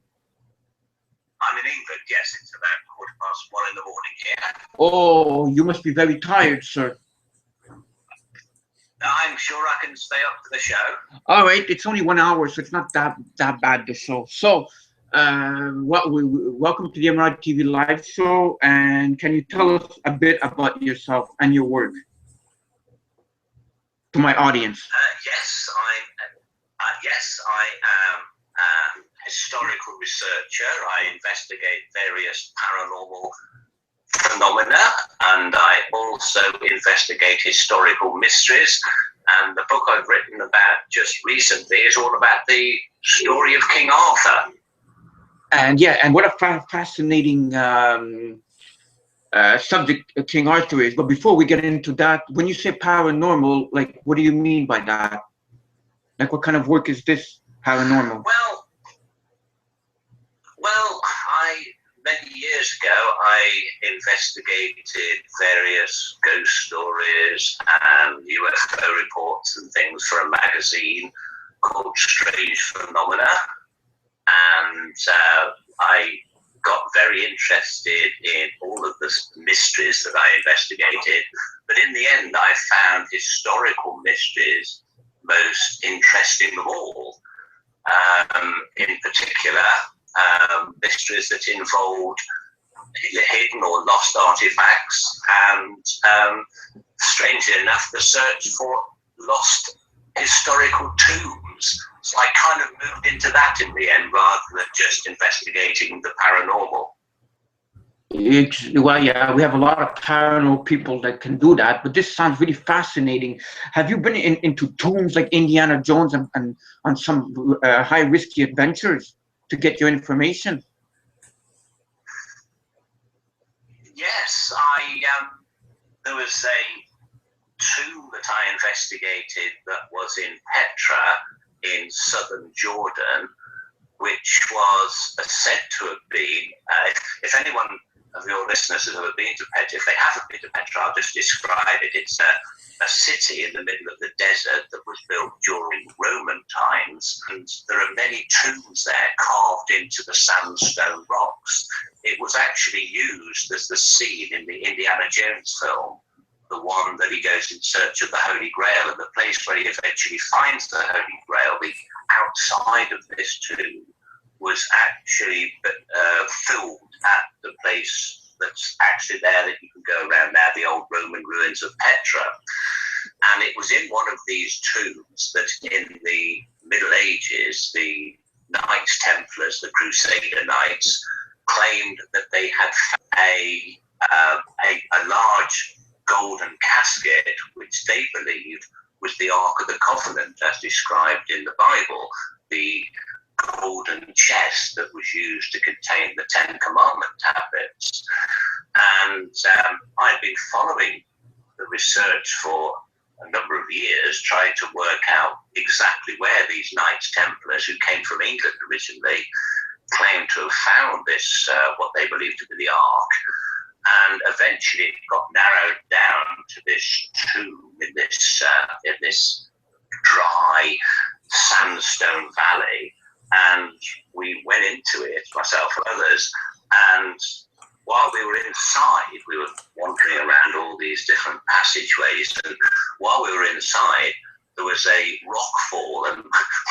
I'm in England, yes. It's about 1:15 in the morning here. Oh, you must be very tired, sir. I'm sure I can stay up for the show. All right, it's only 1 hour, so it's not that bad, the show. So, welcome to the MnRTV Live Show, and can you tell us a bit about yourself and your work to my audience? Yes, I am a historical researcher. I investigate various paranormal phenomena, and I also investigate historical mysteries. And the book I've written about just recently is all about the story of King Arthur. And yeah, and what a fascinating subject King Arthur is. But before we get into that, when you say paranormal, like, what do you mean by that? Like, what kind of work is this paranormal? Well, many years ago, I investigated various ghost stories and UFO reports and things for a magazine called Strange Phenomena. And I got very interested in all of the mysteries that I investigated. But in the end, I found historical mysteries most interesting of all. In particular, mysteries that involved hidden or lost artifacts, and strangely enough, the search for lost historical tombs. So I kind of moved into that in the end, rather than just investigating the paranormal. Well, yeah, we have a lot of paranormal people that can do that, but this sounds really fascinating. Have you been into tombs like Indiana Jones and on some high risky adventures to get your information? Yes, there was a tomb that I investigated that was in Petra in southern Jordan, which was said to have been, if anyone of your listeners has ever been to Petra, if they haven't been to Petra, I'll just describe it. It's a city in the middle of the desert that was built during Roman times, and there are many tombs there carved into the sandstone rocks. It was actually used as the scene in the Indiana Jones film, the one that he goes in search of the Holy Grail, and the place where he eventually finds the Holy Grail, the outside of this tomb, was actually filmed at the place that's actually there that you can go around now, the old Roman ruins of Petra. And it was in one of these tombs that in the Middle Ages, the Knights Templars, the Crusader Knights, claimed that they had a large golden casket, which they believed was the Ark of the Covenant, as described in the Bible, the golden chest that was used to contain the Ten Commandment tablets. And I've been following the research for a number of years, trying to work out exactly where these Knights Templars, who came from England originally, claimed to have found this, what they believed to be the Ark. And eventually it got narrowed down to this tomb in this dry sandstone valley. And we went into it, myself and others, and while we were inside, we were wandering around all these different passageways, and while we were inside, there was a rock fall, and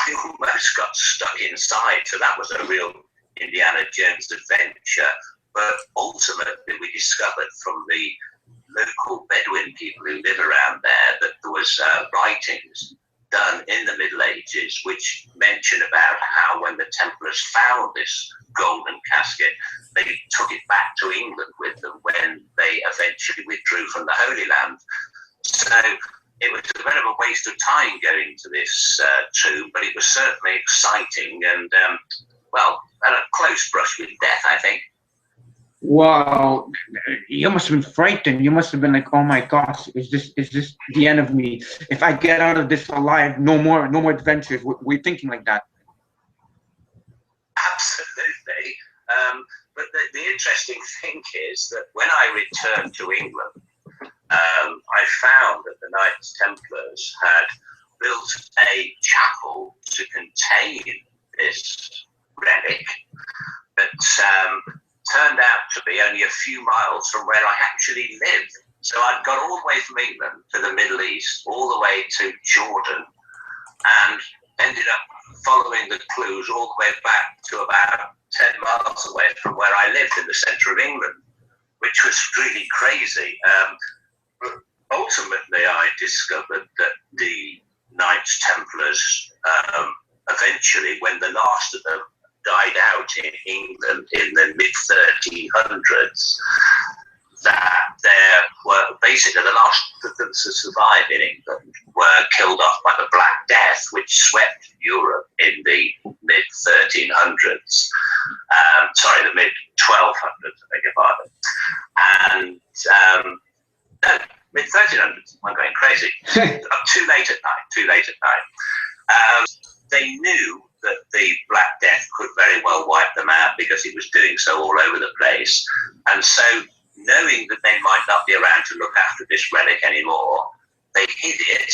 we almost got stuck inside, so that was a real Indiana Jones adventure. But ultimately, we discovered from the local Bedouin people who live around there that there was writings done in the Middle Ages which mention about how when the Templars found this golden casket, they took it back to England with them when they eventually withdrew from the Holy Land. So it was a bit of a waste of time going to this tomb, but it was certainly exciting and, well, had a close brush with death, I think. Wow, you must have been frightened. You must have been like, "Oh my gosh, is this the end of me? If I get out of this alive, no more adventures." We're thinking like that. Absolutely. But the interesting thing is that when I returned to England, I found that the Knights Templars had built a chapel to contain this relic that turned out to be only a few miles from where I actually lived. So I'd got all the way from England to the Middle East, all the way to Jordan, and ended up following the clues all the way back to about 10 miles away from where I lived in the centre of England, which was really crazy. But ultimately, I discovered that the Knights Templars, eventually, when the last of them died out in England in the mid-1300s, that there were basically the last of them to survive in England were killed off by the Black Death, which swept Europe in the mid-1300s. Sorry, the mid-1200s, I beg your pardon. And no, mid-1300s, I'm going crazy. Too late at night. They knew that the Black Death could very well wipe them out because it was doing so all over the place. And so, knowing that they might not be around to look after this relic anymore, they hid it,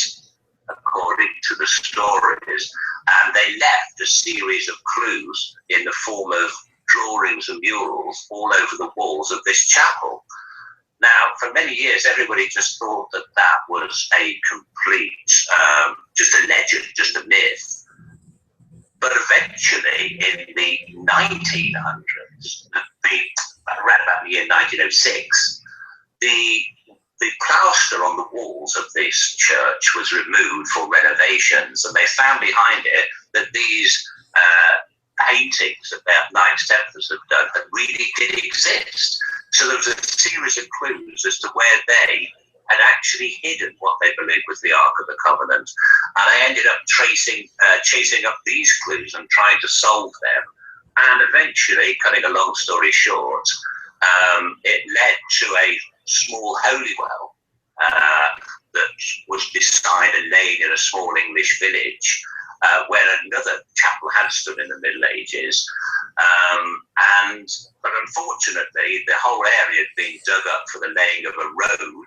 according to the stories, and they left a series of clues in the form of drawings and murals all over the walls of this chapel. Now, for many years, everybody just thought that that was a complete, just a legend, just a myth. But eventually, in the 1900s, around about the year 1906, the plaster on the walls of this church was removed for renovations, and they found behind it that these paintings that their Knights Templars had done that really did exist. So there was a series of clues as to where they had actually hidden what they believed was the Ark of the Covenant. And I ended up chasing up these clues and trying to solve them. And eventually, cutting a long story short, it led to a small holy well that was beside a lane in a small English village, where another chapel had stood in the Middle Ages. But unfortunately, the whole area had been dug up for the laying of a road,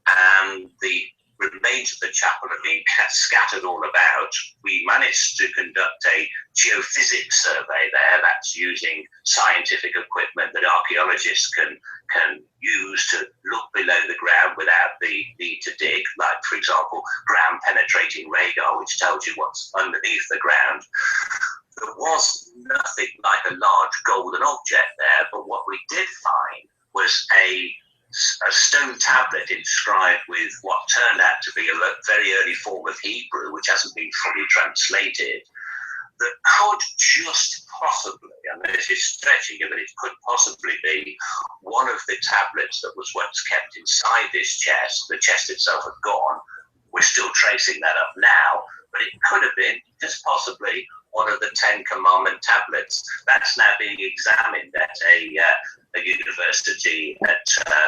and the remains of the chapel had been scattered all about. We managed to conduct a geophysics survey there. That's using scientific equipment that archaeologists can use to look below the ground without the need to dig, like, for example, ground penetrating radar, which tells you what's underneath the ground. There was nothing like a large golden object there, but what we did find was a stone tablet inscribed with what turned out to be a very early form of Hebrew, which hasn't been fully translated, that could just possibly, and this is stretching it, but it could possibly be one of the tablets that was once kept inside this chest. The chest itself had gone. We're still tracing that up now, but it could have been, just possibly, one of the 10 Commandment tablets. That's now being examined at a university, at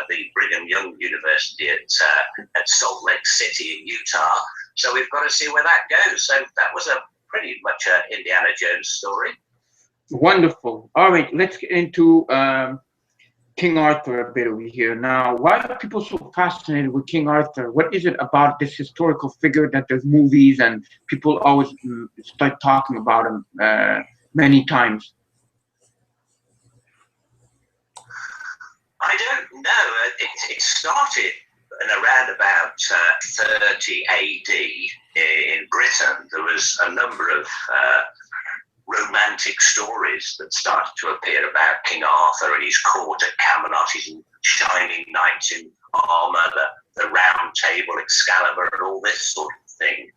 the Brigham Young University at Salt Lake City in Utah. So we've got to see where that goes. So that was a pretty much an Indiana Jones story. Wonderful. All right, let's get into King Arthur a bit over here. Now, why are people so fascinated with King Arthur? What is it about this historical figure that there's movies and people always start talking about him many times? I don't know. It started in around about 30 AD in Britain. There was a number of romantic stories that started to appear about King Arthur and his court at Camelot, his shining knights in armour, the round table, Excalibur, and all this sort of thing.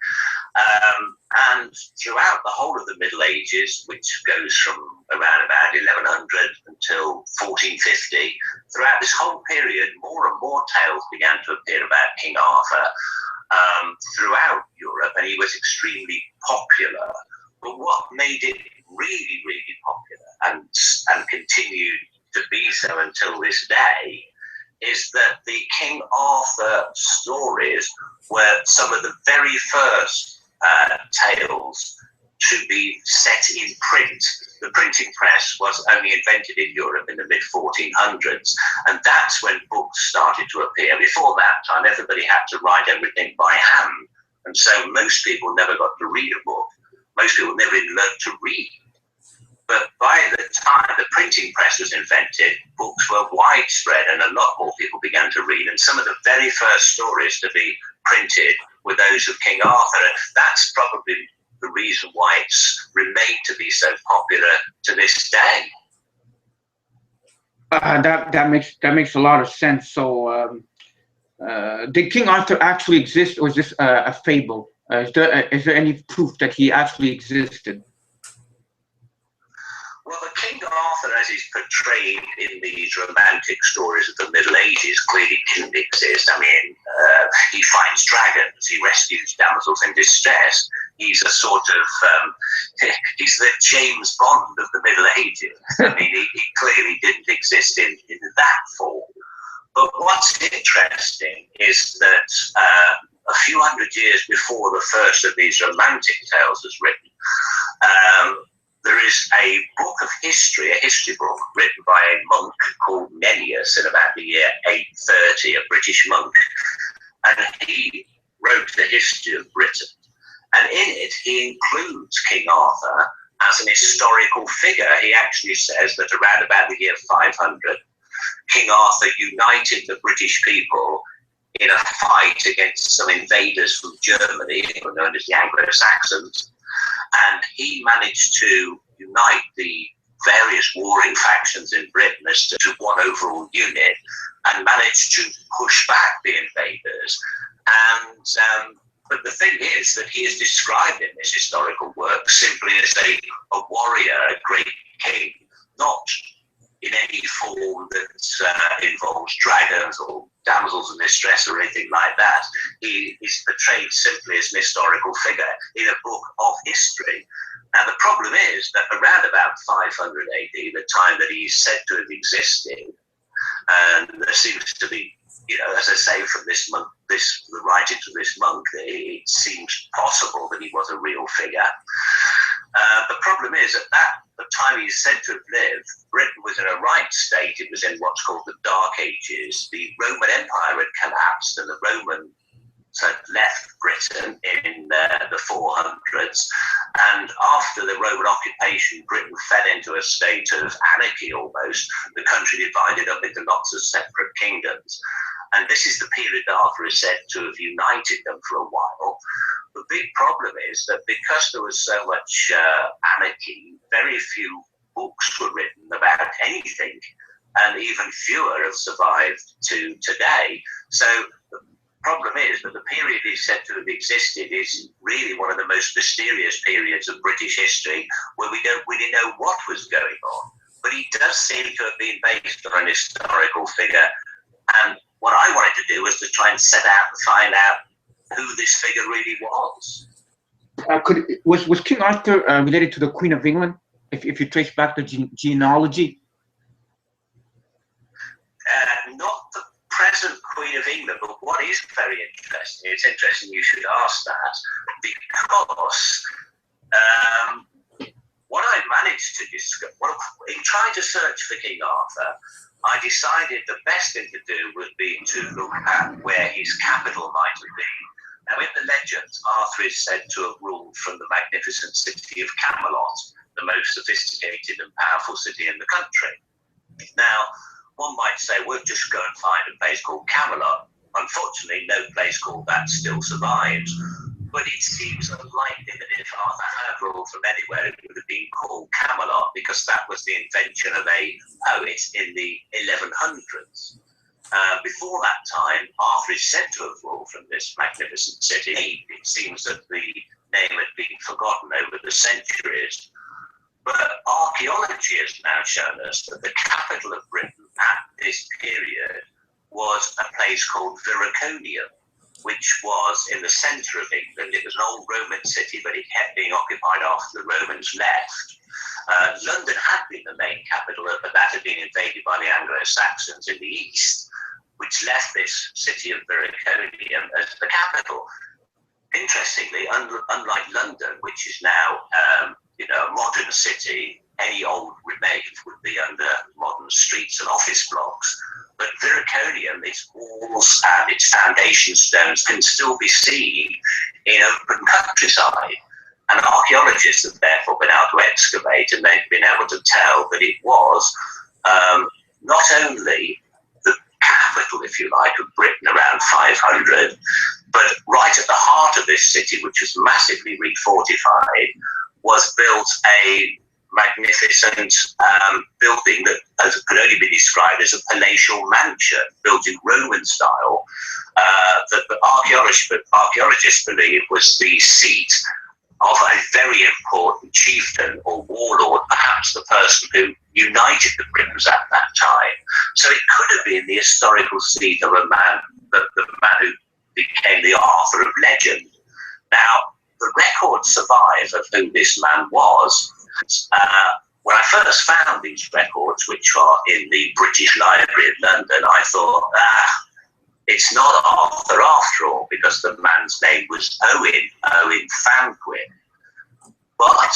And throughout the whole of the Middle Ages, which goes from around about 1100 until 1450, throughout this whole period, more and more tales began to appear about King Arthur throughout Europe, and he was extremely popular. But what made it really, really popular and continued to be so until this day is that the King Arthur stories were some of the very first tales to be set in print. The printing press was only invented in Europe in the mid-1400s, and that's when books started to appear. Before that time, everybody had to write everything by hand, and so most people never got to read a book. Most people never even learned to read. But by the time the printing press was invented, books were widespread and a lot more people began to read. And some of the very first stories to be printed were those of King Arthur. And that's probably the reason why it's remained to be so popular to this day. That makes a lot of sense. So, did King Arthur actually exist, or is this a fable? Is there any proof that he actually existed? Well, the King Arthur, as he's portrayed in these romantic stories of the Middle Ages, clearly didn't exist. I mean, he finds dragons, he rescues damsels in distress. He's a sort of, he's the James Bond of the Middle Ages. I mean, he clearly didn't exist in that form. But what's interesting is that a few hundred years before the first of these romantic tales was written, there is a book of history, a history book written by a monk called Nennius in about the year 830, a British monk. And he wrote the history of Britain. And in it, he includes King Arthur as an historical figure. He actually says that around about the year 500, King Arthur united the British people in a fight against some invaders from Germany, known as the Anglo-Saxons. And he managed to unite the various warring factions in Britain as to one overall unit and managed to push back the invaders. And but the thing is that he is described in this historical work simply as a warrior, a great king, not in any form that involves dragons or damsels in distress or anything like that. He is portrayed simply as an historical figure in a book of history. Now, the problem is that around about 500 AD, the time that he's said to have existed, and there seems to be, you know, as I say, from this monk, the writings of this monk, it seems possible that he was a real figure. The problem is at the time he's said to have lived, Britain was in a right state. It was in what's called the Dark Ages. The Roman Empire had collapsed, and the Romans had left Britain in the 400s. And after the Roman occupation, Britain fell into a state of anarchy almost. The country divided up into lots of separate kingdoms. And this is the period Arthur is said to have united them for a while. The big problem is that because there was so much anarchy, very few books were written about anything, and even fewer have survived to today. So the problem is that the period he's said to have existed is really one of the most mysterious periods of British history, where we don't really know what was going on. But he does seem to have been based on an historical figure, and what I wanted to do was to try and set out and find out who this figure really was. Was King Arthur related to the Queen of England, if you trace back the genealogy? Not the present Queen of England, but what is very interesting, it's interesting you should ask that, because what I managed to discover, in trying to search for King Arthur, I decided the best thing to do would be to look at where his capital might have been. Now, in the legends, Arthur is said to have ruled from the magnificent city of Camelot, the most sophisticated and powerful city in the country. Now, one might say, well, just go and find a place called Camelot. Unfortunately, no place called that still survives. But it seems unlikely that if Arthur had ruled from anywhere, it would have been called Camelot, because that was the invention of a poet in the 1100s. Before that time, Arthur is said to have ruled from this magnificent city. It seems that the name had been forgotten over the centuries. But archaeology has now shown us that the capital of Britain at this period was a place called Viraconium, which was in the centre of England. It was an old Roman city, but it kept being occupied after the Romans left. London had been the main capital, but that had been invaded by the Anglo-Saxons in the east, which left this city of Viraconium as the capital. Interestingly, unlike London, which is now a modern city, any old remains would be under modern streets and office blocks. But Viraconium, its walls and its foundation stones can still be seen in open countryside. And archaeologists have therefore been able to excavate, and they've been able to tell that it was not only the capital, if you like, of Britain around 500, but right at the heart of this city, which was massively refortified, was built a magnificent building that could only be described as a palatial mansion, built in Roman style, that the archaeologists believe was the seat of a very important chieftain or warlord, perhaps the person who united the Britons at that time. So it could have been the historical seat of a man, the man who became the Arthur of legend. Now, the records survive of who this man was. When I first found these records, which are in the British Library of London, I thought, it's not Arthur after all, because the man's name was Owen Fanquin. But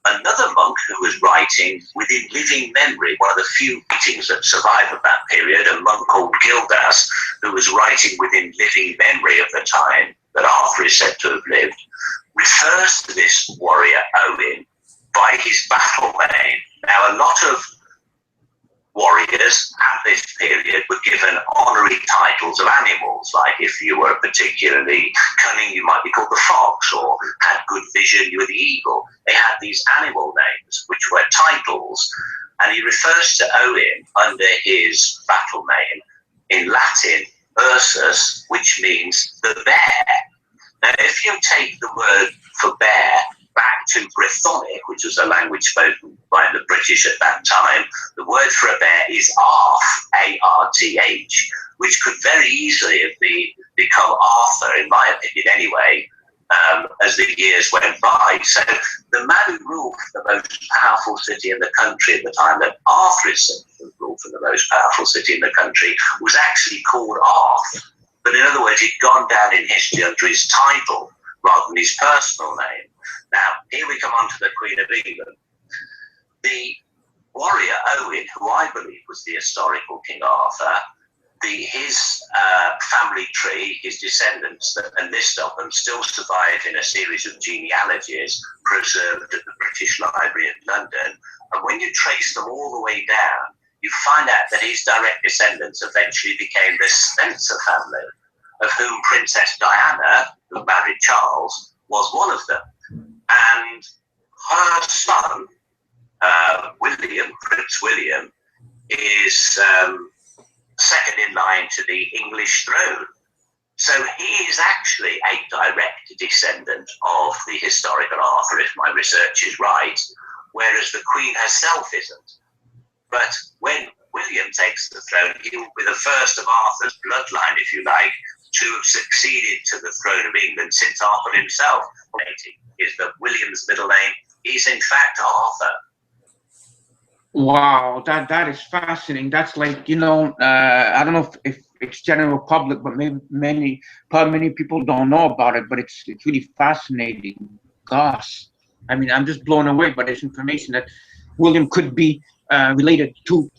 another monk who was writing within living memory, one of the few writings that survive of that period, a monk called Gildas, who was writing within living memory of the time that Arthur is said to have lived, refers to this warrior Owen by his battle name. Now, a lot of warriors at this period were given honorary titles of animals, like if you were particularly cunning, you might be called the fox, or had good vision, you were the eagle. They had these animal names, which were titles, and he refers to Owen under his battle name in Latin, Ursus, which means the bear. Now, if you take the word for bear back to Brythonic, which was a language spoken by the British at that time, the word for a bear is Arth, A-R-T-H, which could very easily have become Arthur, in my opinion anyway, as the years went by. So the man who ruled from the most powerful city in the country at the time that Arthur is said to ruled from the most powerful city in the country was actually called Arth. But in other words, he'd gone down in history under his title rather than his personal name. Now, here we come on to the Queen of England. The warrior Owen, who I believe was the historical King Arthur, his family tree, his descendants, a list of them still survive in a series of genealogies preserved at the British Library in London. And when you trace them all the way down, you find out that his direct descendants eventually became the Spencer family, of whom Princess Diana, who married Charles, was one of them. And her son, William, Prince William, is second in line to the English throne. So he is actually a direct descendant of the historical Arthur, if my research is right, whereas the Queen herself isn't. But when William takes the throne, he will be the first of Arthur's bloodline, if you like, to have succeeded to the throne of England since Arthur himself. Is that William's middle name is in fact Arthur. Wow, that is fascinating. That's like, I don't know if it's general public, but maybe many people don't know about it, but it's really fascinating. Gosh, I mean, I'm just blown away by this information that William could be related to.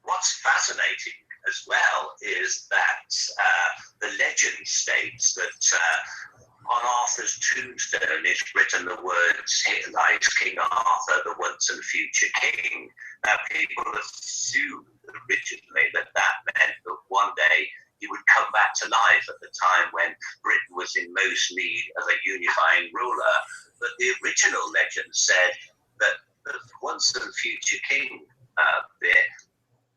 What's fascinating as well is that the legend states that on Arthur's tombstone is written the words, "Here lies King Arthur, the once and future king." Now, people assumed originally that meant that one day he would come back to life at the time when Britain was in most need of a unifying ruler. But the original legend said that the once and future king bit,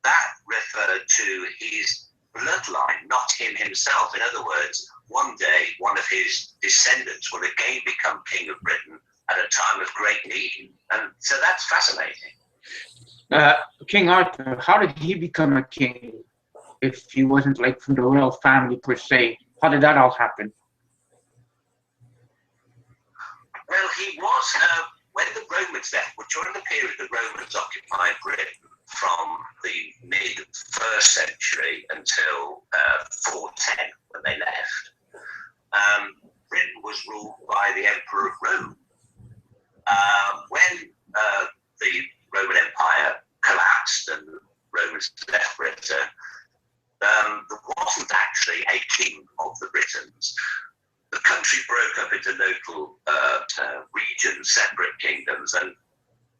that referred to his bloodline, not him himself. In other words, one day one of his descendants will again become king of Britain at a time of great need. And so that's fascinating. King Arthur, how did he become a king if he wasn't like from the royal family per se? How did that all happen? Well, he was, when the Romans left, during the period the Romans occupied Britain, from the mid-1st century until 410, when they left, Britain was ruled by the Emperor of Rome. When the Roman Empire collapsed and the Romans left Britain, there wasn't actually a king of the Britons. The country broke up into local regions, separate kingdoms, and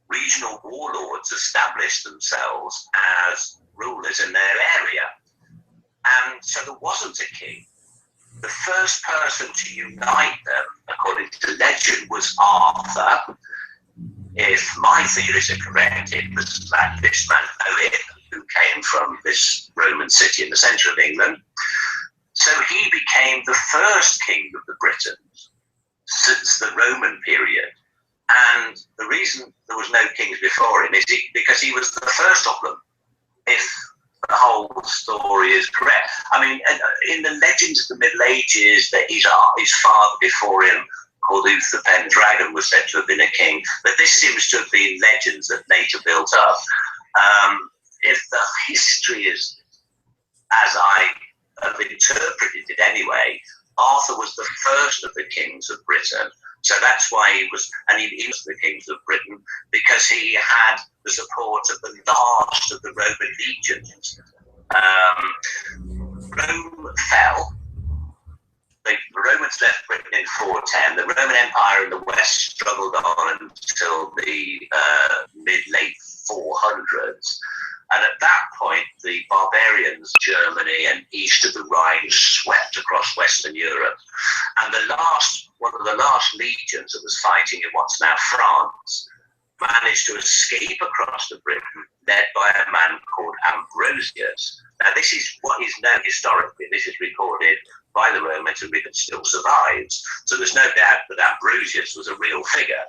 regional warlords established themselves as rulers in their area. And so there wasn't a king. The first person to unite them, according to legend, was Arthur. If my theories are correct, it was this man Owen, who came from this Roman city in the centre of England. So he became the first king of the Britons since the Roman period. And the reason there was no kings before him is because he was the first of them, if the whole story is correct. I mean, in the legends of the Middle Ages, that his father before him, called Uther Pendragon, was said to have been a king. But this seems to have been legends that later built up. If the history is as I have interpreted it anyway, Arthur was the first of the kings of Britain. So that's why he was the kings of Britain, because he had the support of the last of the Roman legions. Rome fell. The Romans left Britain in 410. The Roman Empire in the West struggled on until the mid-late 400s. And at that point, the barbarians, Germany and east of the Rhine, swept across Western Europe. And one of the last legions that was fighting in what's now France managed to escape across to Britain, led by a man called Ambrosius. Now, this is what is known historically. This is recorded by the Romans and it still survives. So there's no doubt that Ambrosius was a real figure.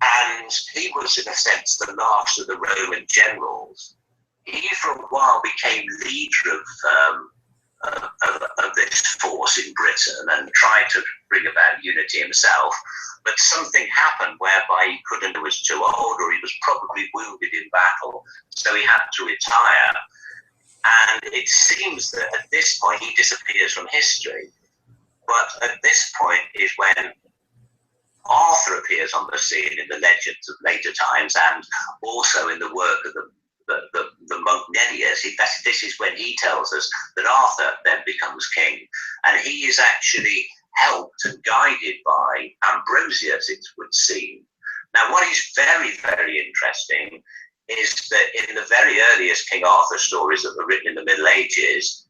And he was, in a sense, the last of the Roman generals. He, for a while, became leader of this force in Britain and tried to bring about unity himself. But something happened whereby he couldn't, he was too old, or he was probably wounded in battle, so he had to retire. And it seems that at this point he disappears from history. But at this point is when Arthur appears on the scene in the legends of later times, and also in the work of the monk Nedius. This is when he tells us that Arthur then becomes king, and he is actually helped and guided by Ambrosius, it would seem. Now, what is very, very interesting is that in the very earliest King Arthur stories that were written in the Middle Ages,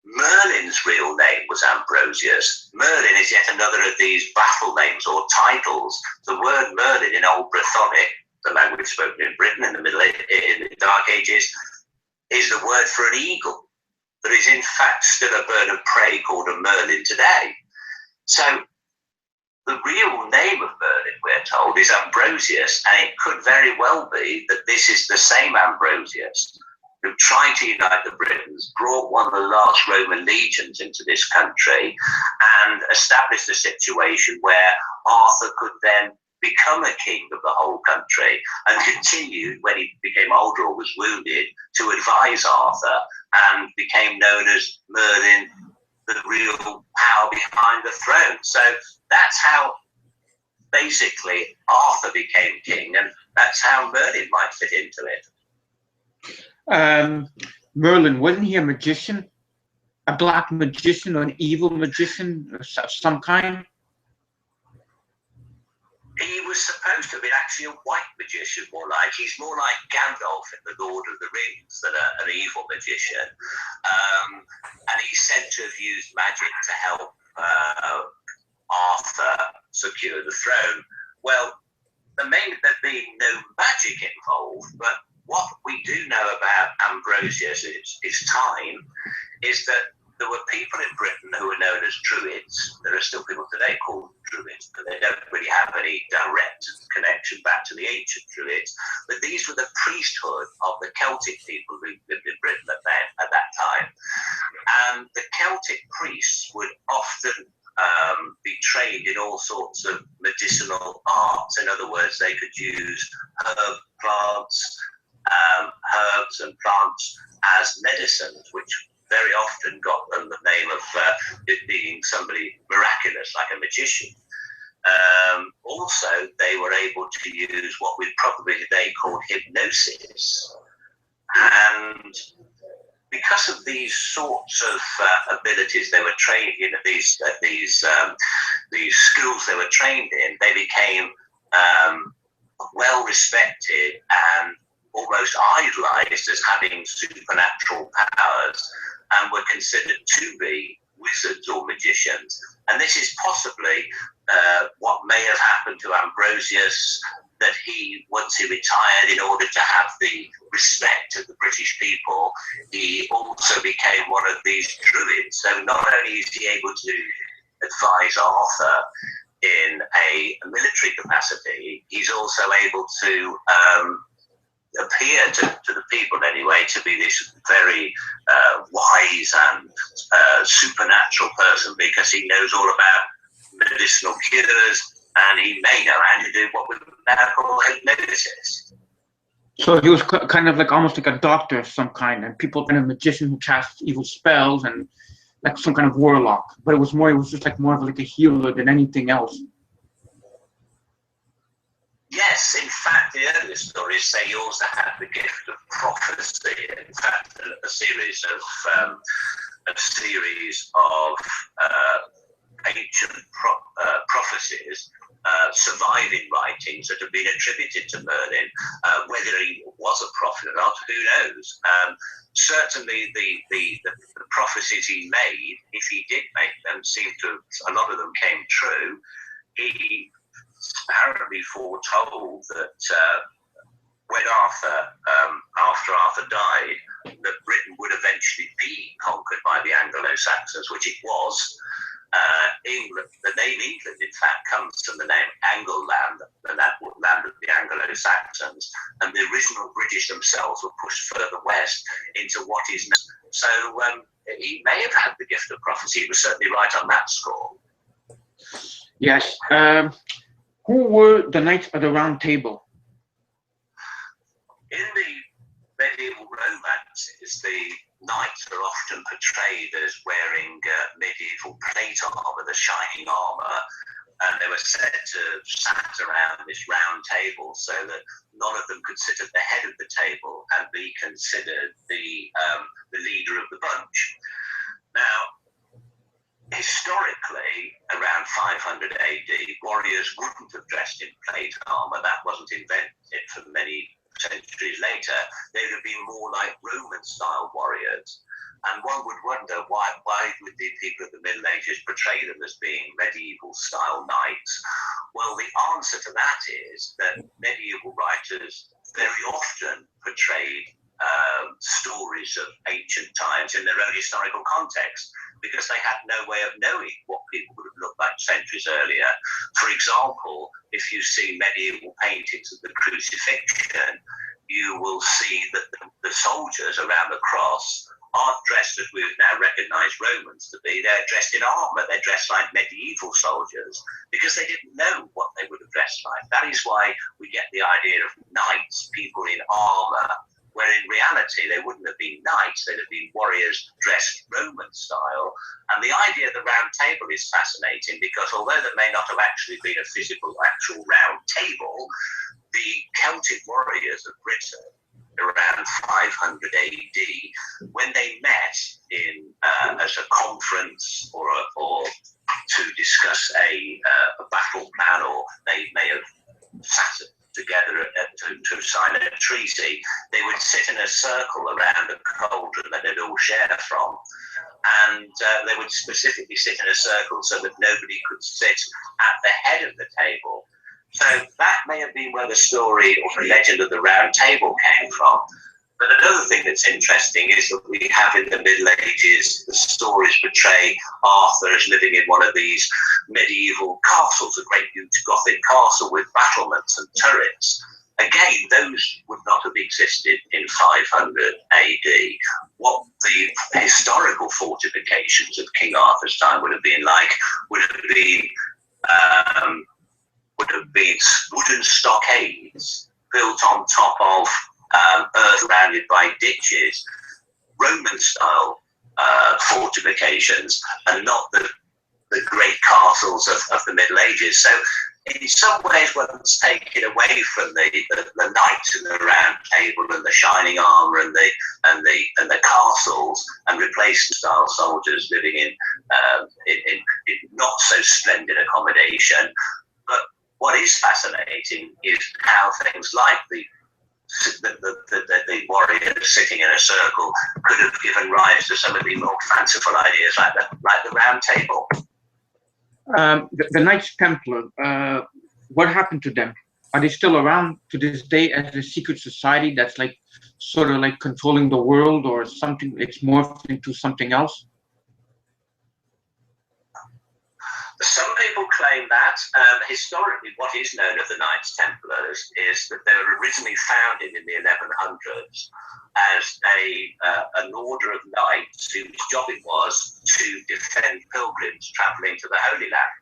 Merlin's real name was Ambrosius. Merlin is yet another of these battle names or titles. The word Merlin in Old Brythonic, the language spoken in Britain in the Dark Ages, is the word for an eagle. There is in fact still a bird of prey called a Merlin today. So the real name of Merlin, we're told, is Ambrosius, and it could very well be that this is the same Ambrosius who tried to unite the Britons, brought one of the last Roman legions into this country, and established a situation where Arthur could then become a king of the whole country, and continued, when he became older or was wounded, to advise Arthur, and became known as Merlin, the real power behind the throne. So that's how basically Arthur became king, and that's how Merlin might fit into it. Merlin, wasn't he a magician? A black magician or an evil magician of some kind? He was supposed to be actually a white magician, he's more like Gandalf in The Lord of the Rings than an evil magician. And he's said to have used magic to help Arthur secure the throne. Well, there being no magic involved, but what we do know about Ambrosius, his time, is that there were people in Britain who were known as Druids. There are still people today called Druids, but they don't really have any direct connection back to the ancient Druids. But these were the priesthood of the Celtic people who lived in Britain at that time. And the Celtic priests would often be trained in all sorts of medicinal arts. In other words, they could use herbs and plants as medicines, which very often got them the name of it being somebody miraculous, like a magician. Also, they were able to use what we'd probably today call hypnosis. And because of these sorts of abilities they were trained in, these skills they were trained in, they became well respected and almost idolized as having supernatural powers, and were considered to be wizards or magicians. And this is possibly what may have happened to Ambrosius, that he, once he retired, in order to have the respect of the British people, he also became one of these druids. So not only is he able to advise Arthur in a military capacity, he's also able to appear to the people anyway to be this very wise and supernatural person, because he knows all about medicinal cures, and he may know how to do what we now call hypnosis. So he was kind of like almost like a doctor of some kind, and people kind of magician who casts evil spells and like some kind of warlock. But it was just like more of like a healer than anything else. Yes, in fact, the earlier stories say he also had the gift of prophecy. In fact, a series of ancient prophecies, surviving writings that have been attributed to Merlin. Whether he was a prophet or not, who knows? Certainly, the prophecies he made, if he did make them, a lot of them came true. He apparently foretold that when after Arthur died, that Britain would eventually be conquered by the Anglo-Saxons, which it was. England, the name England, in fact, comes from the name Angleland, the land of the Anglo-Saxons, and the original British themselves were pushed further west into what is now. So he may have had the gift of prophecy. He was certainly right on that score. Yes. Who were the Knights of the Round Table? In the medieval romances, the knights are often portrayed as wearing medieval plate armor, the shining armor, and they were said to sat around this round table so that none of them could sit at the head of the table and be considered the leader of the bunch. Now, historically, around 500 AD, warriors wouldn't have dressed in plate armor. That wasn't invented for many centuries later. They would have been more like Roman-style warriors. And one would wonder why would the people of the Middle Ages portray them as being medieval-style knights? Well, the answer to that is that medieval writers very often portrayed stories of ancient times in their own historical context, because they had no way of knowing what people would have looked like centuries earlier. For example, if you see medieval paintings of the crucifixion, you will see that the soldiers around the cross aren't dressed as we would now recognize Romans to be. They're dressed in armor. They're dressed like medieval soldiers because they didn't know what they would have dressed like. That is why we get the idea of knights, people in armor, where in reality they wouldn't have been knights, they'd have been warriors dressed Roman style. And the idea of the round table is fascinating because although there may not have actually been a physical, actual round table, the Celtic warriors of Britain around 500 AD, when they met in as a conference or to discuss a battle plan, or they may have sat together to sign a treaty, they would sit in a circle around a cauldron that they'd all share from. And they would specifically sit in a circle so that nobody could sit at the head of the table. So that may have been where the story or the legend of the round table came from. But another thing that's interesting is that we have in the Middle Ages, the stories portray Arthur as living in one of these medieval castles, a great huge Gothic castle with battlements and turrets. Again, those would not have existed in 500 AD. What the historical fortifications of King Arthur's time would have been like would have been wooden stockades built on top of earth surrounded by ditches, Roman-style fortifications, and not the great castles of the Middle Ages. So in some ways one's taken away from the knights in the round table and the shining armor and the castles, and replaced style soldiers living in not so splendid accommodation. But what is fascinating is how things like the warriors sitting in a circle could have given rise to some of the more fanciful ideas like the round table. The Knights Templar, what happened to them? Are they still around to this day as a secret society that's like sort of like controlling the world, or something? It's morphed into something else? Some people claim that. Historically, what is known of the Knights Templars is that they were originally founded in the 1100s as an order of knights whose job it was to defend pilgrims travelling to the Holy Land,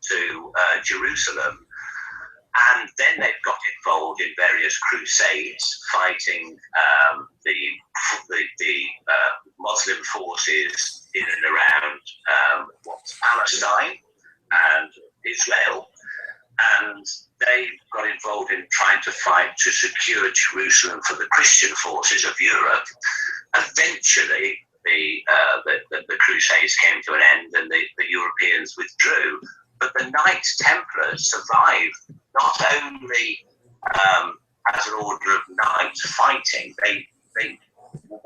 to Jerusalem. And then they've got involved in various crusades, fighting the Muslim forces in and around Palestine and Israel. And they got involved in trying to fight to secure Jerusalem for the Christian forces of Europe. Eventually, the Crusades came to an end and the Europeans withdrew. But the Knights Templars survived not only as an order of knights fighting. They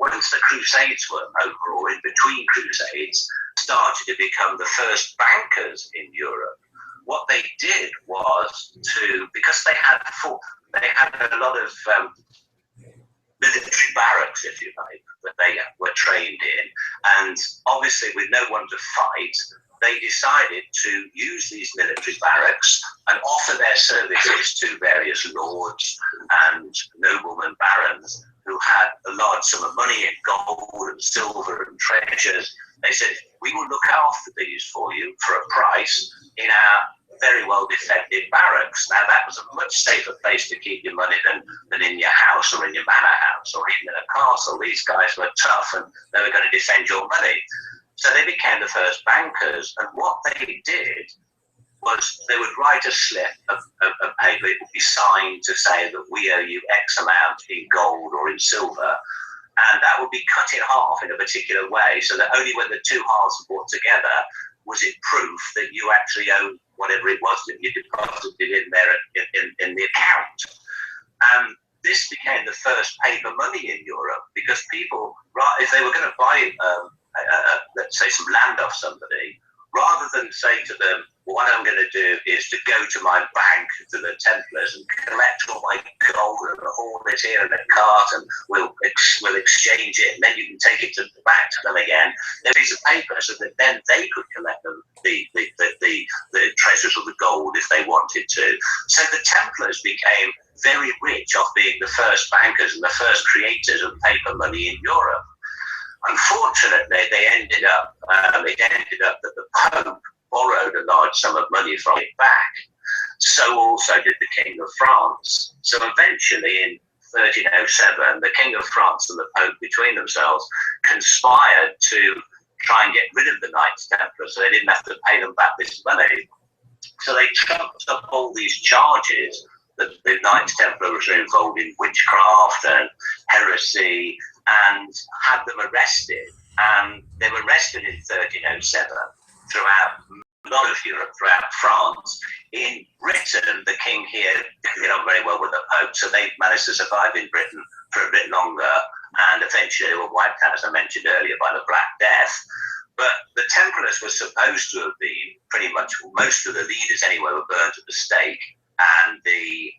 once the Crusades were over, or in between Crusades, started to become the first bankers in Europe. What they did was because they had a lot of military barracks, if you like, that they were trained in, and obviously with no one to fight, they decided to use these military barracks and offer their services to various lords and noblemen, barons, who had a large sum of money in gold and silver and treasures. They said, we will look after these for you for a price in our very well defended barracks. Now that was a much safer place to keep your money than in your house or in your manor house or even in a castle. These guys were tough and they were going to defend your money. So they became the first bankers, and what they did was they would write a slip of paper. It would be signed to say that we owe you X amount in gold or in silver, and that would be cut in half in a particular way, so that only when the two halves were brought together was it proof that you actually owed whatever it was that you deposited in there in the account. And this became the first paper money in Europe, because people, if they were going to buy let's say some land off somebody, rather than say to them, well, what I'm going to do is to go to my bank, to the Templars, and collect all my gold and haul it here in a cart, and we'll exchange it, and then you can take it back to them again. There is a paper so that then they could collect them, the treasures of the gold if they wanted to. So the Templars became very rich off being the first bankers and the first creators of paper money in Europe. Unfortunately, it ended up that the Pope borrowed a large sum of money from it back. So also did the King of France. So eventually, in 1307, the King of France and the Pope, between themselves, conspired to try and get rid of the Knights Templar, so they didn't have to pay them back this money. So they trumped up all these charges that the Knights Templars were involved in witchcraft and heresy, and had them arrested. And they were arrested in 1307 throughout a lot of Europe, throughout France. In Britain, the king here didn't get on very well with the Pope, so they managed to survive in Britain for a bit longer, and eventually they were wiped out, as I mentioned earlier, by the Black Death. But the Templars were supposed to have been pretty much, most of the leaders anyway, were burned at the stake, and the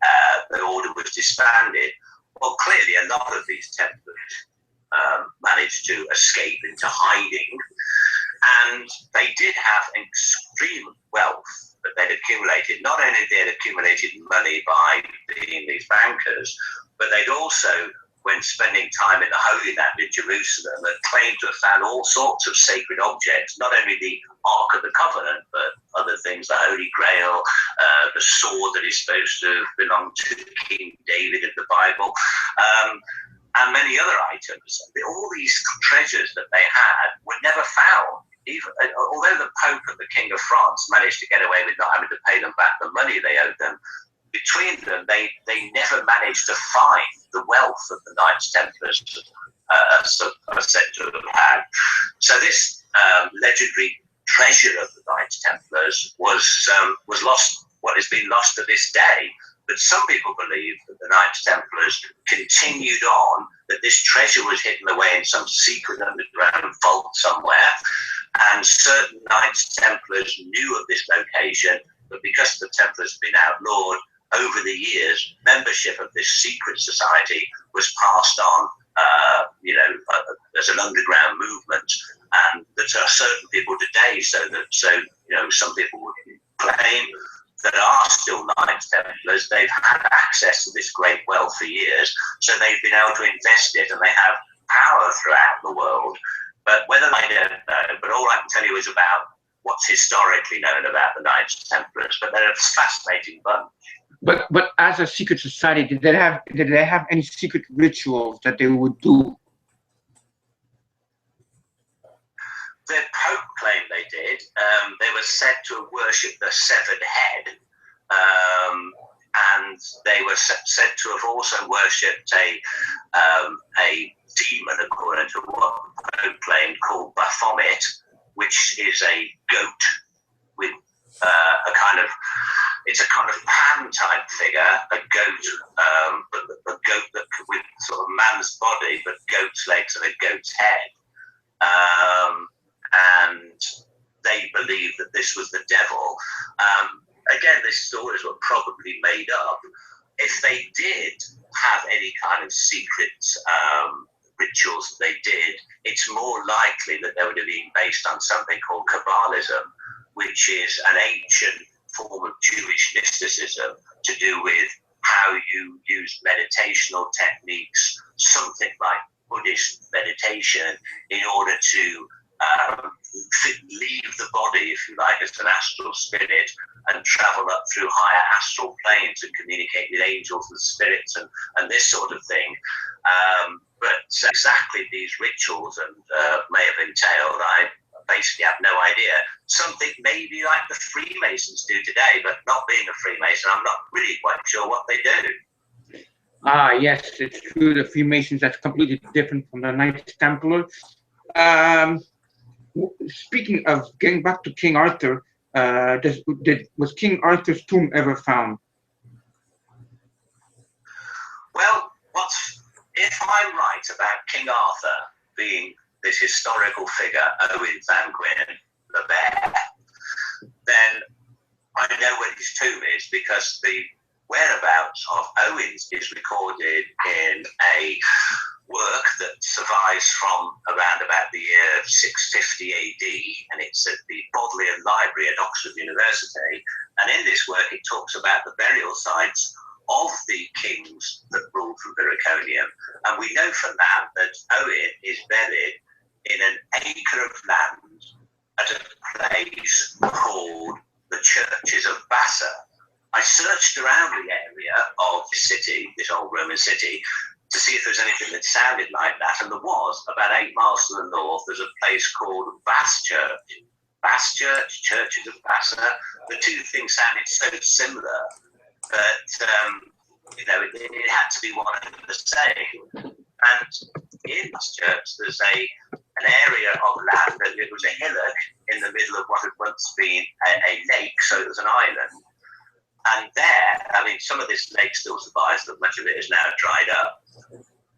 order was disbanded. Well, clearly a lot of these Templars managed to escape into hiding, and they did have extreme wealth that they'd accumulated. Not only they'd accumulated money by being these bankers, but they'd also, when spending time in the Holy Land in Jerusalem, had claimed to have found all sorts of sacred objects, not only the Ark of the Covenant, but other things, the Holy Grail, the sword that is supposed to belong to King David of the Bible, and many other items. All these treasures that they had were never found even although the Pope and the King of France managed to get away with not having to pay them back the money they owed them, between them they never managed to find the wealth that the Knights Templars are said to have had. So this legendary treasure of the Knights Templars was lost. What has been lost to this day. But some people believe that the Knights Templars continued on, that this treasure was hidden away in some secret underground vault somewhere, and certain Knights Templars knew of this location, but because the Templars had been outlawed, over the years, membership of this secret society was passed on, as an underground movement, and there are certain people today, some people would claim that are still Knights Templars. They've had access to this great wealth for years, so they've been able to invest it, and they have power throughout the world. But whether I don't know, but all I can tell you is about what's historically known about the Knights Templars. But they're a fascinating bunch. But as a secret society, did they have any secret rituals that they would do? The Pope claimed they did. They were said to have worshipped the severed head, and they were said to have also worshipped a demon, according to what the Pope claimed, called Baphomet, which is a goat with it's a kind of Pan-type figure, a goat, but a goat that with sort of man's body, but goat's legs and a goat's head. And they believed that this was the devil. Again, these stories were probably made up. If they did have any kind of secret rituals they did, it's more likely that they would have been based on something called Kabbalism, which is an ancient form of Jewish mysticism to do with how you use meditational techniques, something like Buddhist meditation, in order to leave the body, if you like, as an astral spirit and travel up through higher astral planes and communicate with angels and spirits and this sort of thing. But exactly these rituals may have entailed, I basically have no idea. Something maybe like the Freemasons do today, but not being a Freemason, I'm not really quite sure what they do. Ah, yes, it's true. The Freemasons, that's completely different from the Knights Templar. Speaking of getting back to King Arthur, was King Arthur's tomb ever found? Well, if I'm right about King Arthur being this historical figure, Owen Van Gwyn, the bear, then I know where his tomb is, because the whereabouts of Owen's is recorded in a work that survives from around about the year 650 AD, and it's at the Bodleian Library at Oxford University. And in this work, it talks about the burial sites of the kings that ruled from Biriconium. And we know from that Owen is buried in an acre of land at a place called the Churches of Bassa. I searched around the area of the city, this old Roman city, to see if there was anything that sounded like that, and there was. About 8 miles to the north, there's a place called Bass Church. Bass Church, Churches of Bassa. The two things sounded so similar that it had to be one and the same. And in Bass Church, there's an area of land that it was a hillock in the middle of what had once been a lake, so it was an island. And there, some of this lake still survives, but much of it is now dried up.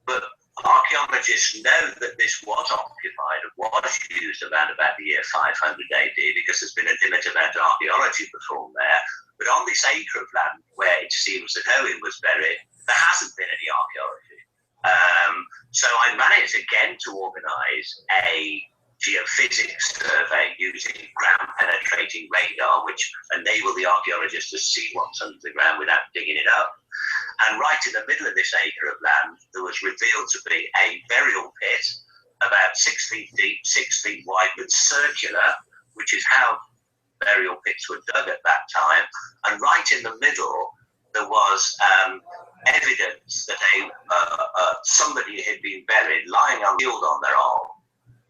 But archaeologists know that this was occupied and was used around about the year 500 AD, because there's been a limited amount of archaeology performed there. But on this acre of land where it seems that Owen was buried, there hasn't been any archaeology. So I managed again to organise a geophysics survey using ground-penetrating radar, which enable the archaeologists to see what's under the ground without digging it up. And right in the middle of this acre of land, there was revealed to be a burial pit about 6 feet deep, 6 feet wide, but circular, which is how burial pits were dug at that time. And right in the middle, there was evidence that somebody had been buried lying on the field on their arm.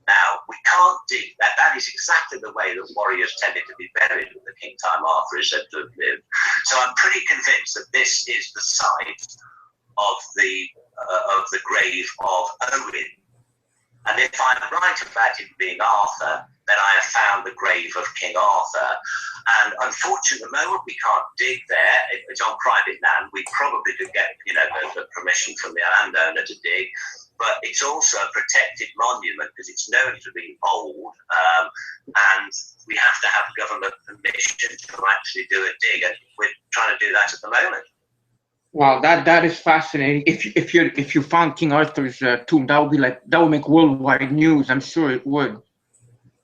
Now, we can't dig that. That is exactly the way that warriors tended to be buried when the King Time Arthur is said to have lived. So I'm pretty convinced that this is the site of the grave of Owen. And if I'm right about it being Arthur, then I have found the grave of King Arthur. And unfortunately, at the moment, we can't dig there. It's on private land. We probably could get, the permission from the landowner to dig. But it's also a protected monument because it's known to be old. And we have to have government permission to actually do a dig. And we're trying to do that at the moment. Wow, that is fascinating. If you found King Arthur's tomb, that would make worldwide news. I'm sure it would.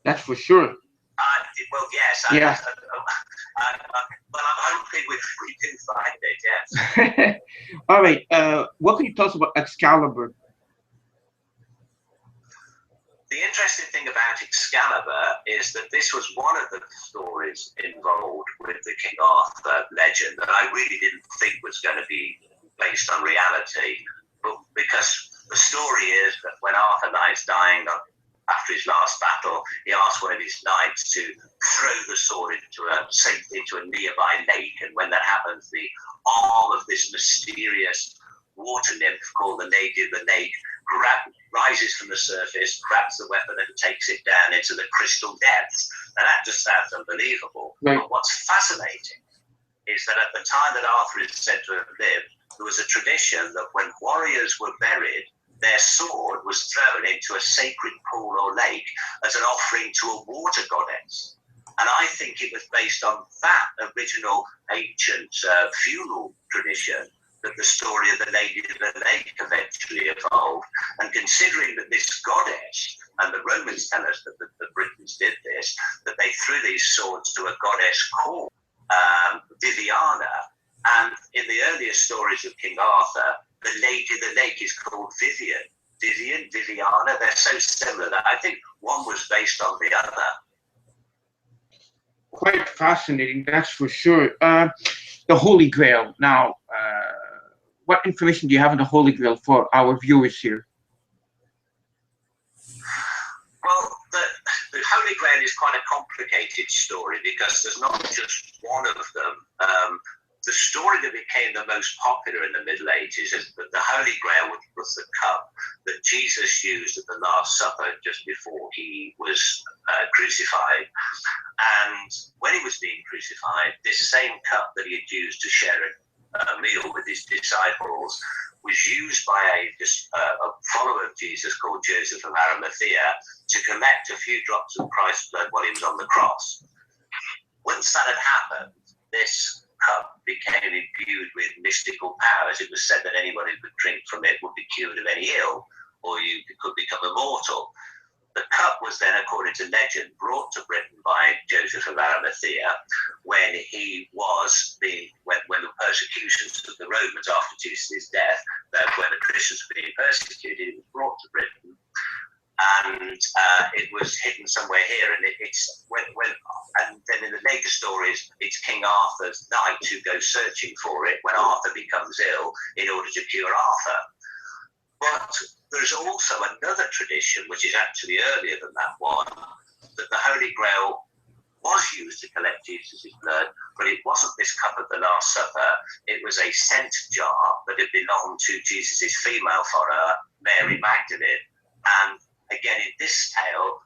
That's for sure. Well, yes. Yeah. Well, I'm hoping we do find it. Yes. All right. What can you tell us about Excalibur? The interesting thing about Excalibur is that this was one of the stories involved with the King Arthur legend that I really didn't think was going to be based on reality. But because the story is that when Arthur lies dying after his last battle, he asked one of his knights to throw the sword into a nearby lake. And when that happens, the arm of this mysterious water nymph called the Lady of the Lake rises from the surface, grabs the weapon and takes it down into the crystal depths. And that just sounds unbelievable. Right. But what's fascinating is that at the time that Arthur is said to have lived, there was a tradition that when warriors were buried, their sword was thrown into a sacred pool or lake as an offering to a water goddess. And I think it was based on that original ancient funeral tradition that the story of the Lady of the Lake eventually evolved. And considering that this goddess, and the Romans tell us that the Britons did this, that they threw these swords to a goddess called Viviana. And in the earlier stories of King Arthur, the Lady of the Lake is called Vivian. Viviana, they're so similar that I think one was based on the other. Quite fascinating, that's for sure. The Holy Grail. Now, what information do you have on the Holy Grail for our viewers here? Well, the Holy Grail is quite a complicated story because there's not just one of them. The story that became the most popular in the Middle Ages is that the Holy Grail was the cup that Jesus used at the Last Supper just before he was crucified. And when he was being crucified, this same cup that he had used to share a meal with his disciples was used by a follower of Jesus called Joseph of Arimathea to collect a few drops of Christ's blood while he was on the cross. Once that had happened, this cup became imbued with mystical powers. It was said that anyone who could drink from it would be cured of any ill, or you could become immortal. The cup was then, according to legend, brought to Britain by Joseph of Arimathea when when the persecutions of the Romans after Jesus' death, when the Christians were being persecuted, it was brought to Britain. And it was hidden somewhere here, and and then in the later stories, it's King Arthur's knight who goes searching for it when Arthur becomes ill in order to cure Arthur. But there's also another tradition, which is actually earlier than that one, that the Holy Grail was used to collect Jesus' blood, but it wasn't this cup of the Last Supper. It was a scent jar that had belonged to Jesus' female follower, Mary Magdalene. And again, in this tale,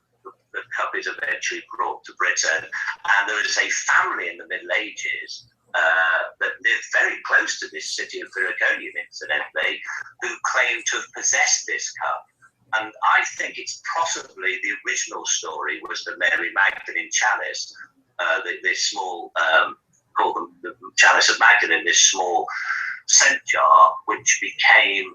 the cup is eventually brought to Britain, and there is a family in the Middle Ages that lived very close to this city of Vericonium, incidentally, who claimed to have possessed this cup. And I think it's possibly the original story was the Mary Magdalene chalice, this small, called the chalice of Magdalene, this small scent jar, which became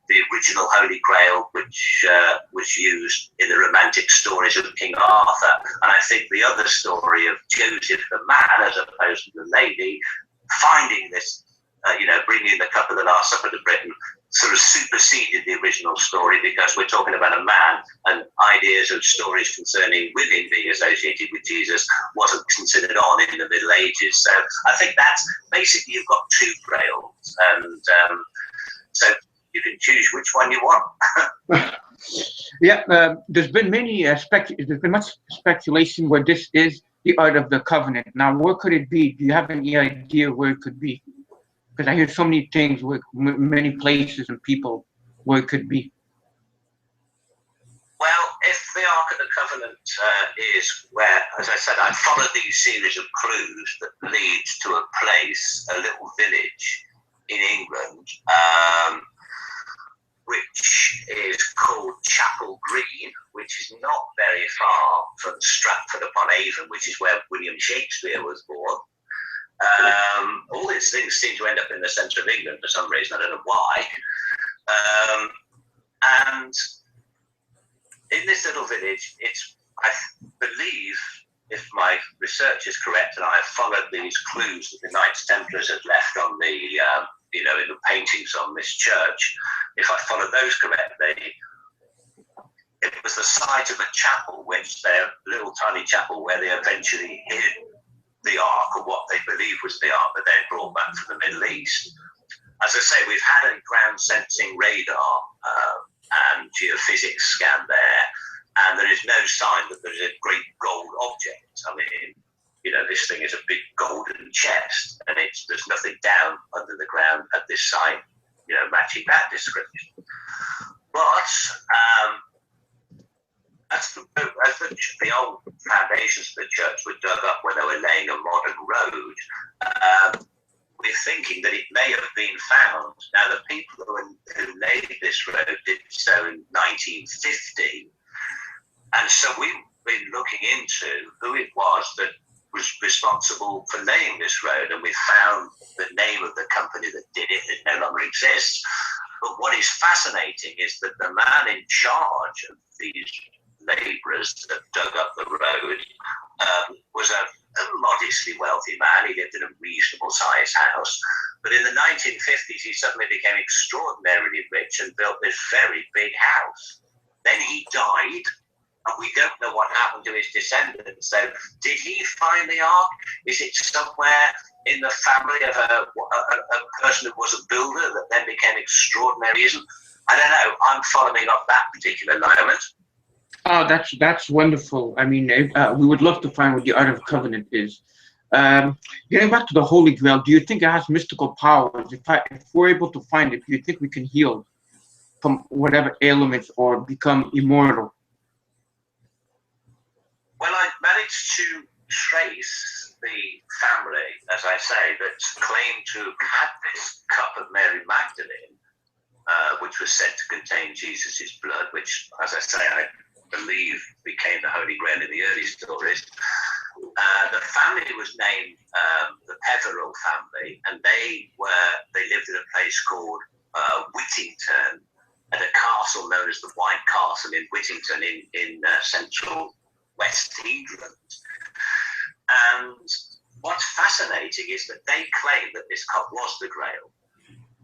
the original Holy Grail, which was used in the romantic stories of King Arthur. And I think the other story of Joseph the man, as opposed to the lady, finding this, bringing the cup of the Last Supper to Britain, sort of superseded the original story, because we're talking about a man, and ideas of stories concerning women being associated with Jesus wasn't considered on in the Middle Ages. So I think that's basically, you've got two grails, and so you can choose which one you want. Yeah, there's been there's been much speculation where this is the Ark of the Covenant. Now, where could it be? Do you have any idea where it could be? Because I hear so many things with many places and people where it could be. Well, if the Ark of the Covenant is where, as I said, I followed these series of clues that leads to a place, a little village in England, which is called Chapel Green, which is not very far from Stratford upon Avon, which is where William Shakespeare was born. All these things seem to end up in the centre of England for some reason. I don't know why. And in this little village, I believe, if my research is correct, and I have followed these clues that the Knights Templars had left on the, in the paintings on this church, if I follow those correctly, it was the site of a chapel, little tiny chapel, where they eventually hid the Ark, or what they believed was the Ark that they had brought back from the Middle East. As I say, we've had a ground sensing radar and geophysics scan there, and there is no sign that there is a great gold object. I mean, this thing is a big golden chest, and there's nothing down under the ground at this site, matching that description. But as the old foundations of the church were dug up when they were laying a modern road, we're thinking that it may have been found. Now, the people who laid this road did so in 1950, and so we've been looking into who it was that was responsible for laying this road, and we found the name of the company that did it. It no longer exists. But what is fascinating is that the man in charge of these labourers that dug up the road was a modestly wealthy man. He lived in a reasonable sized house. But in the 1950s, he suddenly became extraordinarily rich and built this very big house. Then he died, and we don't know what happened to his descendants. So did he find the Ark? Is it somewhere in the family of a person who was a builder that then became extraordinary? I don't know. I'm following up that particular alignment. Oh, that's wonderful. I mean, we would love to find what the Ark of the Covenant is. Getting back to the Holy Grail, do you think it has mystical powers? If we're able to find it, do you think we can heal from whatever ailments or become immortal? Well, I managed to trace the family, as I say, that claimed to have had this cup of Mary Magdalene, which was said to contain Jesus' blood, which, as I say, I believe became the Holy Grail in the early stories. The family was named the Peveril family, and they lived in a place called Whittington, at a castle known as the White Castle in Whittington in central West England. And what's fascinating is that they claim that this cup was the Grail.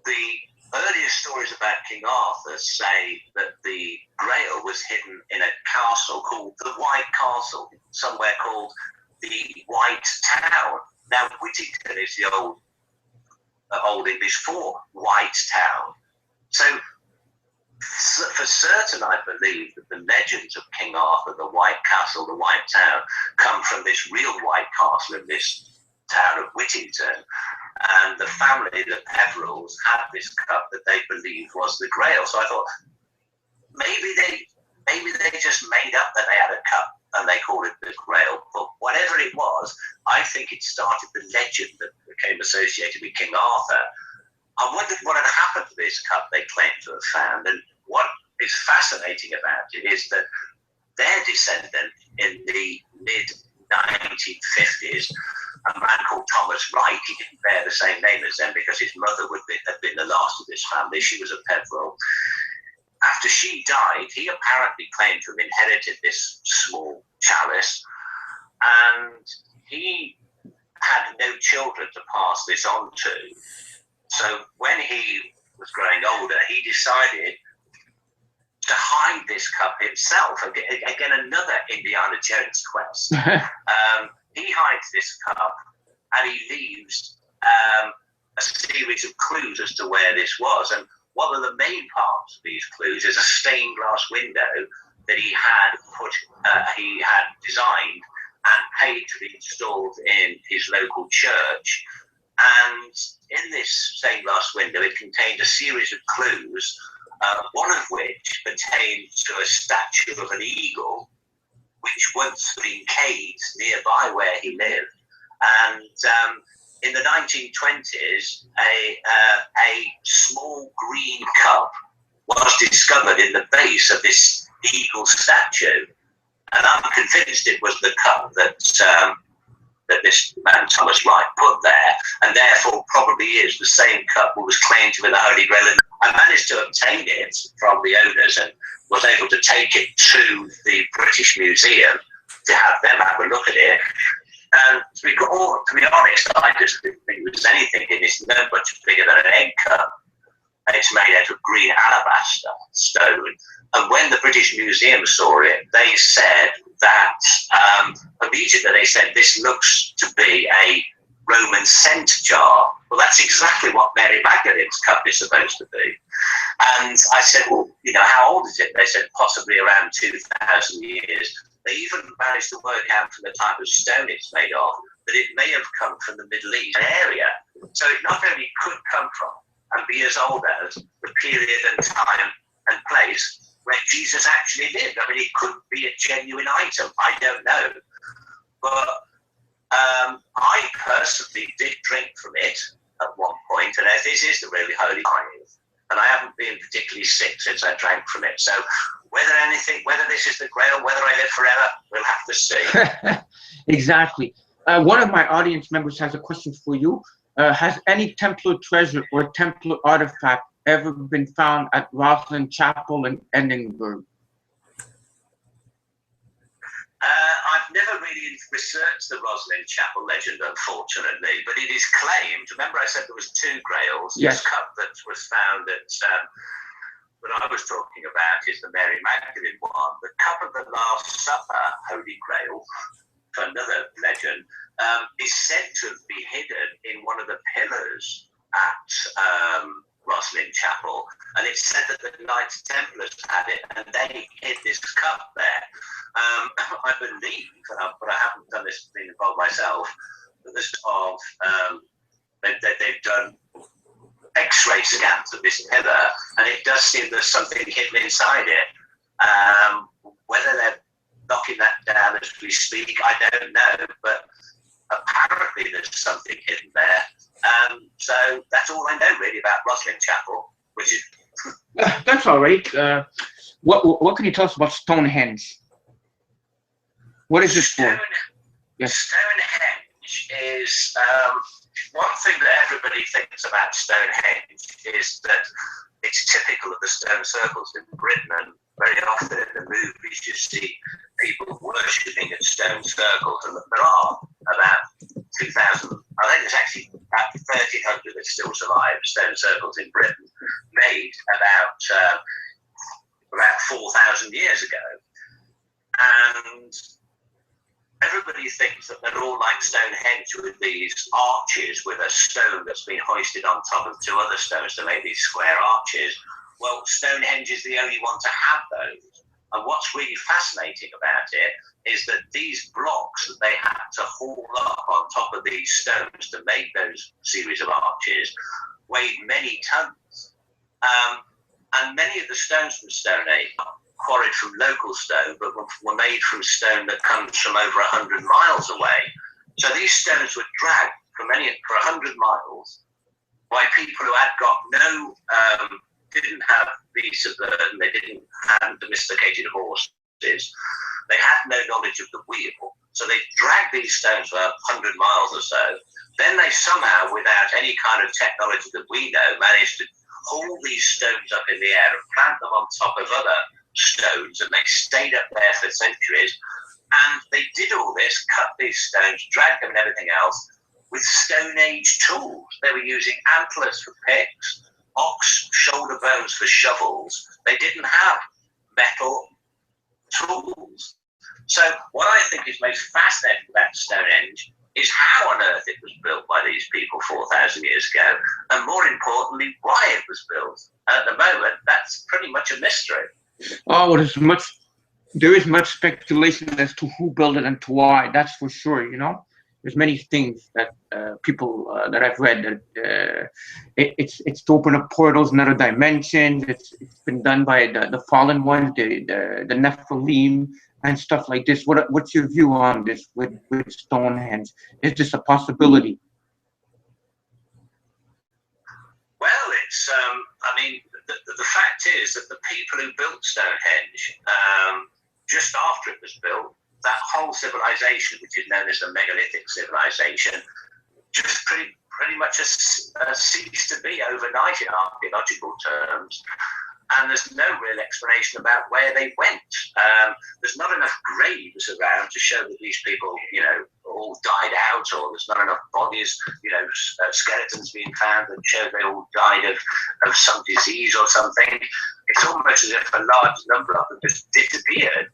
The earliest stories about King Arthur say that the Grail was hidden in a castle called the White Castle, somewhere called the White Town. Now, Whittington is the old English for White Town. So, for certain, I believe that the legends of King Arthur, the White Castle, the White Town, come from this real White Castle in this town of Whittington. And the family, the Peverils, had this cup that they believed was the Grail. So I thought, maybe they just made up that they had a cup and they called it the Grail. But whatever it was, I think it started the legend that became associated with King Arthur. I wondered what had happened to this cup they claimed to have found. And what is fascinating about it is that their descendant in the mid-1950s, a man called Thomas Wright, he didn't bear the same name as them because his mother had been the last of this family. She was a Peveril. After she died, he apparently claimed to have inherited this small chalice, and he had no children to pass this on to. So when he was growing older, he decided to hide this cup himself. Again, another Indiana Jones quest. He hides this cup, and he leaves a series of clues as to where this was. And one of the main parts of these clues is a stained glass window that he had designed and paid to be installed in his local church. And in this stained glass window, it contained a series of clues, one of which pertained to a statue of an eagle, which once had been caged nearby where he lived. And in the 1920s, a small green cup was discovered in the base of this eagle statue. And I'm convinced it was the cup that this man Thomas Wright put there, and therefore probably is the same cup that was claimed to be the Holy Grail. And I managed to obtain it from the owners and was able to take it to the British Museum to have them have a look at it. And to be honest, I just didn't think there was anything in it. It's no much bigger than an egg cup. And it's made out of green alabaster stone. And when the British Museum saw it, they said that, immediately they said, this looks to be a Roman scent jar. Well, that's exactly what Mary Magdalene's cup is supposed to be. And I said, well, you know, how old is it? They said possibly around 2,000 years. They even managed to work out from the type of stone it's made of that it may have come from the Middle East area. So it not only could come from and be as old as the period and time and place where Jesus actually lived. I mean, it could be a genuine item. I don't know. But I personally did drink from it at one point, and this is the really holy wine. And I haven't been particularly sick since I drank from it. So whether this is the Grail, whether I live forever, we'll have to see. Exactly. One of my audience members has a question for you. Has any Templar treasure or Templar artifact ever been found at Rosslyn Chapel in Edinburgh? I've never really researched the Rosslyn Chapel legend, unfortunately, but it is claimed. Remember, I said there was two Grails. Yes. This cup that was found at that I was talking about is the Mary Magdalene one. The cup of the Last Supper, Holy Grail, for another legend, is said to be hidden in one of the pillars at Rosslyn Chapel, and it's said that the Knights Templars had it, and they hid this cup there. I believe, but I haven't done this, been involved myself, that this of they've done X-ray scans of this pillar, and it does seem there's something hidden inside it. Whether they're knocking that down as we speak, I don't know, but apparently there's something hidden there. So that's all I know really about Rosslyn Chapel, which is that's all right. What can you tell us about Stonehenge? What is this for? Yes. Stonehenge is one thing that everybody thinks about Stonehenge is that it's typical of the stone circles in Britain, and very often in the movies you see people worshipping at stone circles, and there are about 2,000, I think there's actually about 1,300 that still survive, stone circles in Britain, made about 4,000 years ago. And everybody thinks that they're all like Stonehenge with these arches with a stone that's been hoisted on top of two other stones to make these square arches. Well, Stonehenge is the only one to have those. And what's really fascinating about it is that these blocks that they had to haul up on top of these stones to make those series of arches weighed many tons. And many of the stones from Stonehenge are quarried from local stone, but were made from stone that comes from over 100 miles away. So these stones were dragged for 100 miles by people who had got no, didn't have beasts of burden, they didn't have domesticated horses, they had no knowledge of the wheel. So they dragged these stones for 100 miles or so. Then they somehow, without any kind of technology that we know, managed to haul these stones up in the air and plant them on top of other stones, and they stayed up there for centuries. And they did all this, cut these stones, dragged them and everything else with Stone Age tools. They were using antlers for picks, ox shoulder bones for shovels. They didn't have metal tools. So what I think is most fascinating about Stonehenge is how on earth it was built by these people 4,000 years ago, and more importantly, why it was built. At the moment, that's pretty much a mystery. Oh, well, there is much speculation as to who built it and to why. That's for sure. You know, there's many things that people that I've read that it's to open up portals in other dimensions. It's been done by the fallen ones, the Nephilim, and stuff like this. What's your view on this with Stonehenge? Is this a possibility? Well, it's I mean, the fact is that the people who built Stonehenge, just after it was built, that whole civilization, which is known as the megalithic civilization, just pretty much ceased to be overnight in archaeological terms. And there's no real explanation about where they went. There's not enough graves around to show that these people, you know, all died out, or there's not enough bodies, you know, skeletons being found that show they all died of some disease or something. It's almost as if a large number of them just disappeared.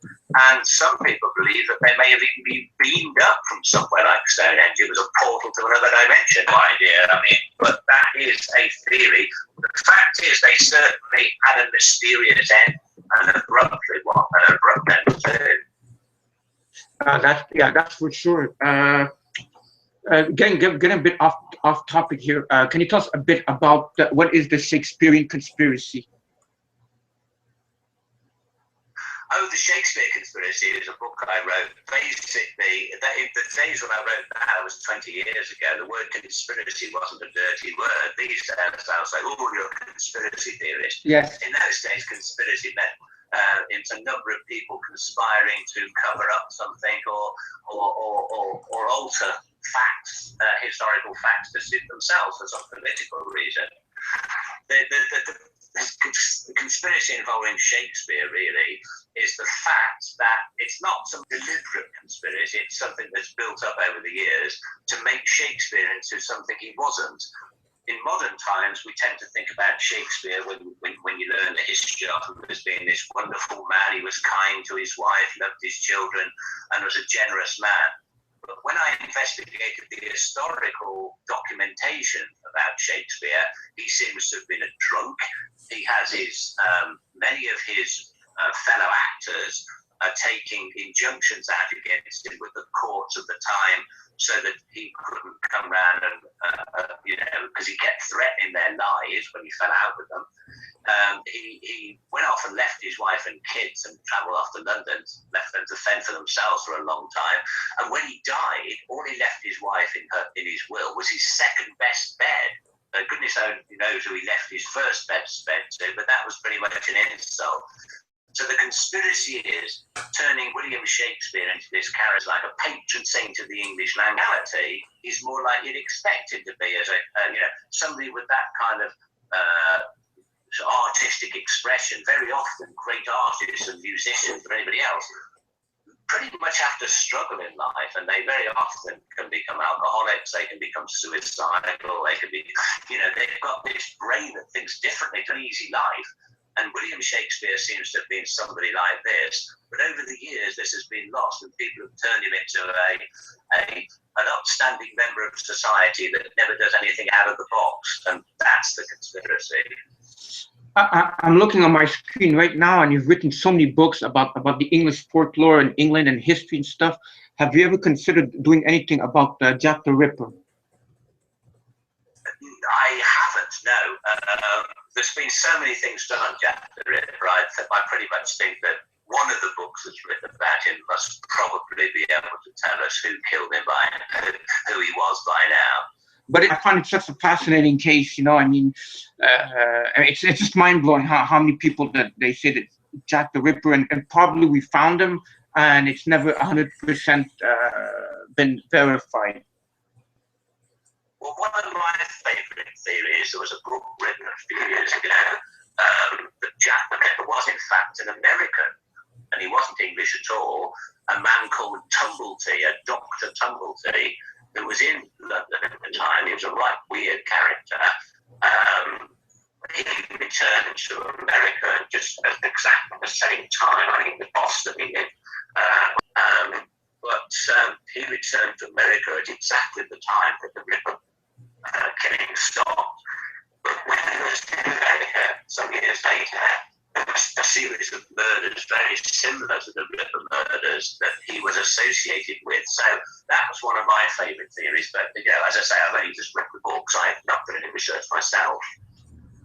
And some people believe that they may have even been beamed up from somewhere like Stonehenge. It was a portal to another dimension. No idea. I mean, but that is a theory. The fact is, they certainly had a mysterious end, and abruptly, what an abrupt end too. That's for sure. Getting a bit off topic here. Can you tell us a bit about what is the Shakespearean conspiracy? Oh, the Shakespeare Conspiracy is a book I wrote. Basically, in the days when I wrote that, was 20 years ago, the word conspiracy wasn't a dirty word. These days, I was like, oh, you're a conspiracy theorist. Yes. In those days, conspiracy meant it's a number of people conspiring to cover up something or alter facts, historical facts, to suit themselves for some political reason. The conspiracy involving Shakespeare really is the fact that it's not some deliberate conspiracy, it's something that's built up over the years to make Shakespeare into something he wasn't. In modern times, we tend to think about Shakespeare when you learn the history of him as being this wonderful man. He was kind to his wife, loved his children, and was a generous man. But when I investigated the historical documentation about Shakespeare, he seems to have been a drunk. He has many of his fellow actors are taking injunctions out against him with the courts of the time, so that he couldn't come round and, because he kept threatening their lives when he fell out with them. He went off and left his wife and kids and travelled off to London, left them to fend for themselves for a long time. And when he died, all he left his wife in his will was his second best bed. Goodness only knows who he left his first best bed to, but that was pretty much an insult. So the conspiracy is turning William Shakespeare into this character like a patron saint of the English language. He's more like you'd expect him to be, as somebody with that kind of artistic expression. Very often, great artists and musicians or anybody else pretty much have to struggle in life, and they very often can become alcoholics. They can become suicidal. They can be, they've got this brain that thinks differently to an easy life. And William Shakespeare seems to have been somebody like this, but over the years this has been lost, and people have turned him into an upstanding member of society that never does anything out of the box, and that's the conspiracy. I'm looking on my screen right now, and you've written so many books about the English folklore in England and history and stuff. Have you ever considered doing anything about Jack the Ripper? I haven't, no. There's been so many things done on Jack the Ripper. I pretty much think that one of the books that's written about him must probably be able to tell us who killed him who he was by now. But I find it such a fascinating case, I mean, it's just mind-blowing how many people that they say that Jack the Ripper, and probably we found him, and it's never 100% been verified. Well, one of my favourite theories, there was a book written a few years ago that Jack the Ripper was in fact an American, and he wasn't English at all. A man called Tumblety, a Dr. Tumblety, who was in London at the time. He was a right weird character. He returned to America just at exactly the same time. I think the Boston he did. But he returned to America at exactly the time that the Ripper killing stopped. But when he was in America some years later, there was a series of murders very similar to the Ripper murders that he was associated with. So that was one of my favourite theories. But as I say, I've only just read the books. I've not done any research myself.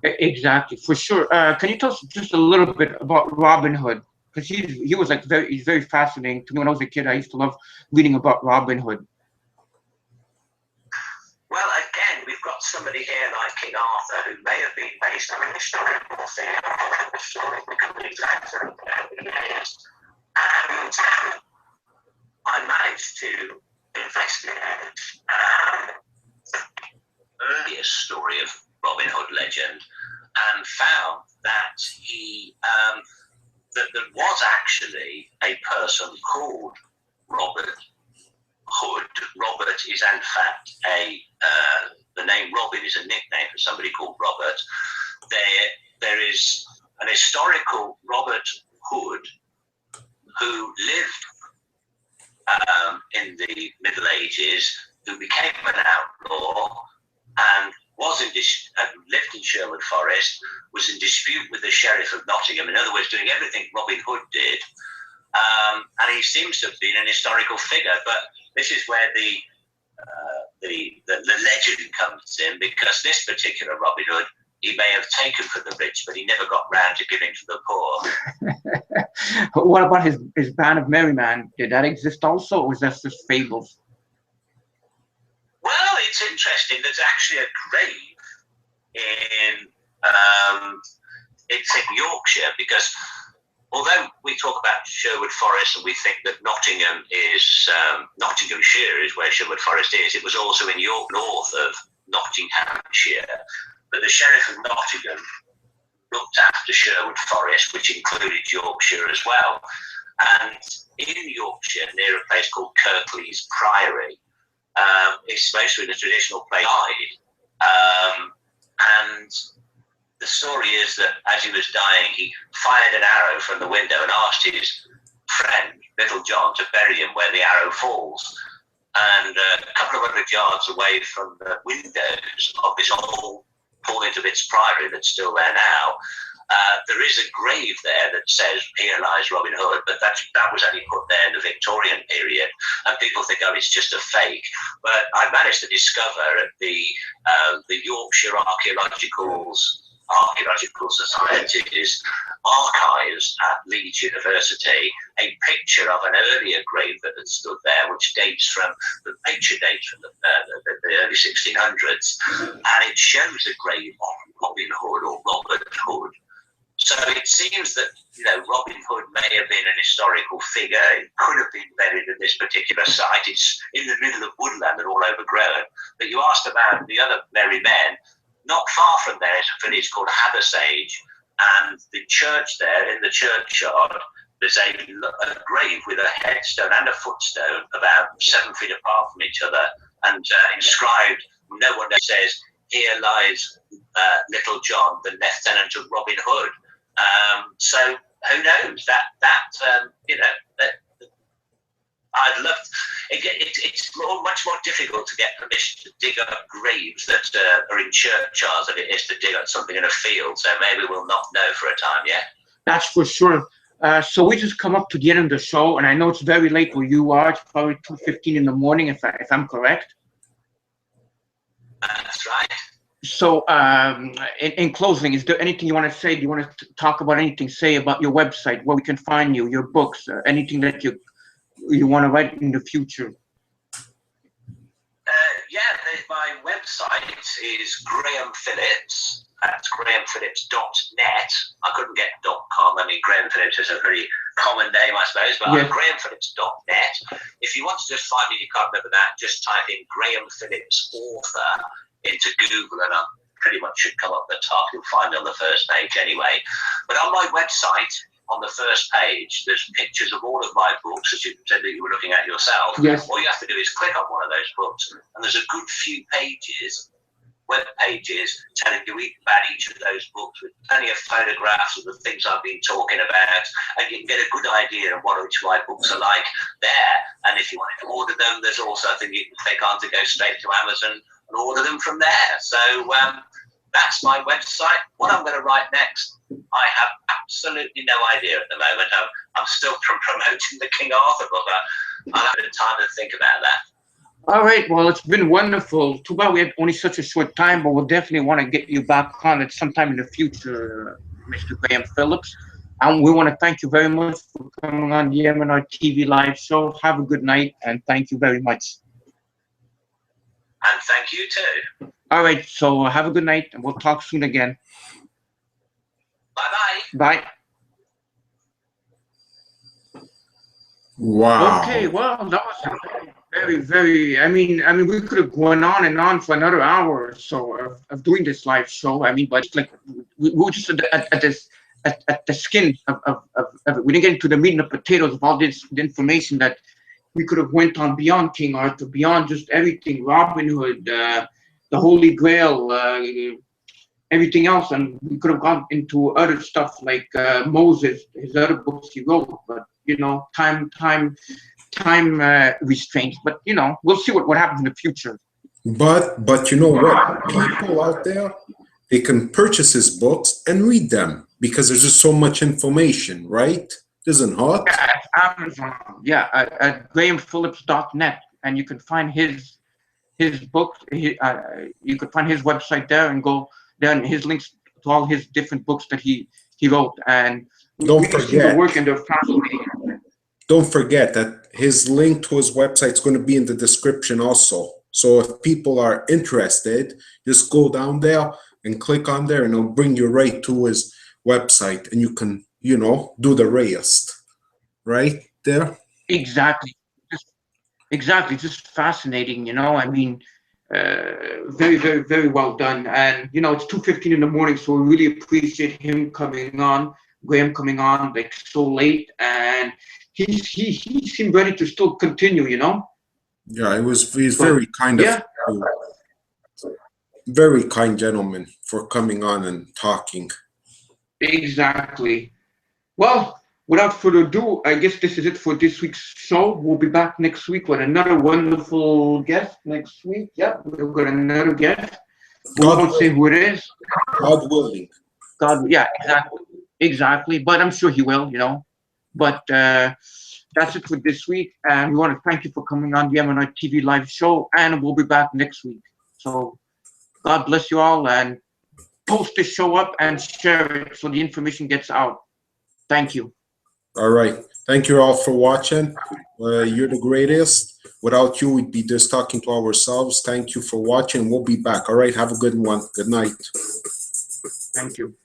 Exactly, for sure. Can you tell us just a little bit about Robin Hood? Because he was like he's very fascinating to me. When I was a kid, I used to love reading about Robin Hood. Well, again, we've got somebody here like King Arthur who may have been based on an historical figure. The story becomes exactly who he is. And I managed to investigate the earliest story of Robin Hood legend and found that that there was actually a person called Robert Hood. Robert is in fact the name Robin is a nickname for somebody called Robert. There is an historical Robert Hood who lived in the Middle Ages, who became an outlaw and lived in Sherwood Forest, was in dispute with the Sheriff of Nottingham. In other words, doing everything Robin Hood did. And he seems to have been an historical figure, but this is where the legend comes in, because this particular Robin Hood, he may have taken from the rich, but he never got round to giving to the poor. What about his band of merry men? Did that exist also, or was that just fables? Well, it's interesting. There's actually a grave in Yorkshire, because although we talk about Sherwood Forest and we think that Nottinghamshire is where Sherwood Forest is, it was also in York, north of Nottinghamshire. But the Sheriff of Nottingham looked after Sherwood Forest, which included Yorkshire as well. And in Yorkshire, near a place called Kirklees Priory, it's supposed to be the traditional place and the story is that as he was dying, he fired an arrow from the window and asked his friend, Little John, to bury him where the arrow falls. And a couple of 100 yards away from the windows of this old Paul Intervit's Priory that's still there now, there is a grave there that says, "Here lies Robin Hood," but that was only put there in the Victorian period, and people think, oh, it's just a fake. But I managed to discover at the Yorkshire Archaeological Society's archives at Leeds University a picture of an earlier grave that had stood there, which dates from the early 1600s, and it shows a grave of Robin Hood or Robert Hood. So it seems that Robin Hood may have been an historical figure. It could have been buried at this particular site. It's in the middle of woodland and all overgrown. But you asked about the other merry men. Not far from there is a village called Hathersage, and the church there, in the churchyard, there's a grave with a headstone and a footstone about 7 feet apart from each other, and inscribed, no one knows, says, "Here lies Little John, the lieutenant of Robin Hood." So who knows? I'd love it's much more difficult to get permission to dig up graves that are in churchyards than it is to dig up something in a field. So maybe we'll not know for a time yet. That's for sure. So we just come up to the end of the show, and I know it's very late where you are. It's probably 2:15 in the morning, if I'm correct. That's right. So in closing, is there anything you want to say? Do you want to talk about anything? Say about your website, where we can find you, your books, anything that you want to write in the future? My website is Graham Phillips. That's grahamphillips.net. I couldn't get .com. I mean, Graham Phillips is a very common name, I suppose, but I'm grahamphillips.net. If you want to just find me, you can't remember that, just type in Graham Phillips author into Google, and I pretty much should come up the top. You'll find it on the first page anyway. But on my website, on the first page, there's pictures of all of my books, as you said that you were looking at yourself. Yes. All you have to do is click on one of those books, and there's a good few pages web pages telling you about each of those books with plenty of photographs of the things I've been talking about, and you can get a good idea of what each of my books are like there. And if you want to order them, there's also a thing you can click on to go straight to Amazon and order them from there. So that's my website. What I'm going to write next, I have absolutely no idea at the moment. I'm still promoting the King Arthur book. I'll have a bit of time to think about that. All right. Well, it's been wonderful. Too bad we had only such a short time, but we'll definitely want to get you back on at some time in the future, Mr. Graham Phillips. And we want to thank you very much for coming on the MnRTV Live Show. Have a good night, and thank you very much. And thank you too. All right. So have a good night, and we'll talk soon again. Bye-bye. Bye. Wow. Okay. Well, that was very, very. I mean, we could have gone on and on for another hour or so of doing this live show. I mean, but it's like we were just at the skin of it. We didn't get into the meat and the potatoes of all this the information that we could have went on beyond King Arthur, beyond just everything, Robin Hood, the Holy Grail, everything else, and we could have gone into other stuff like Moses, his other books he wrote. But you know, time restraints. But you know, we'll see what happens in the future. But you know what? People out there, they can purchase his books and read them because there's just so much information, right? Isn't hot? Yeah, at Amazon. Yeah, at grahamphillips.net, and you can find his books. You could find his website there and go there, and his links to all his different books that he wrote. And Don't forget the work, and they're fascinating. Don't forget that his link to his website is going to be in the description also. So if people are interested, just go down there and click on there, and it'll bring you right to his website, and you can, you know, do the rest right there. Exactly. Just fascinating, you know. I mean, very, very, very well done. And you know, it's 2:15 in the morning, so we really appreciate him coming on, Graham coming on like so late, and he seemed ready to still continue, you know. Yeah, he's very kind of very kind gentleman for coming on and talking. Exactly. Well, without further ado, I guess this is it for this week's show. We'll be back next week with another wonderful guest next week. Yep, we've got another guest. We won't say who it is. God willing. God, yeah, exactly. But I'm sure he will, you know. But that's it for this week. And we want to thank you for coming on the MnRTV Live Show. And we'll be back next week. So God bless you all, and post this show up and share it so the information gets out. Thank you. All right. Thank you all for watching. You're the greatest. Without you, we'd be just talking to ourselves. Thank you for watching. We'll be back. All right. Have a good one. Good night. Thank you.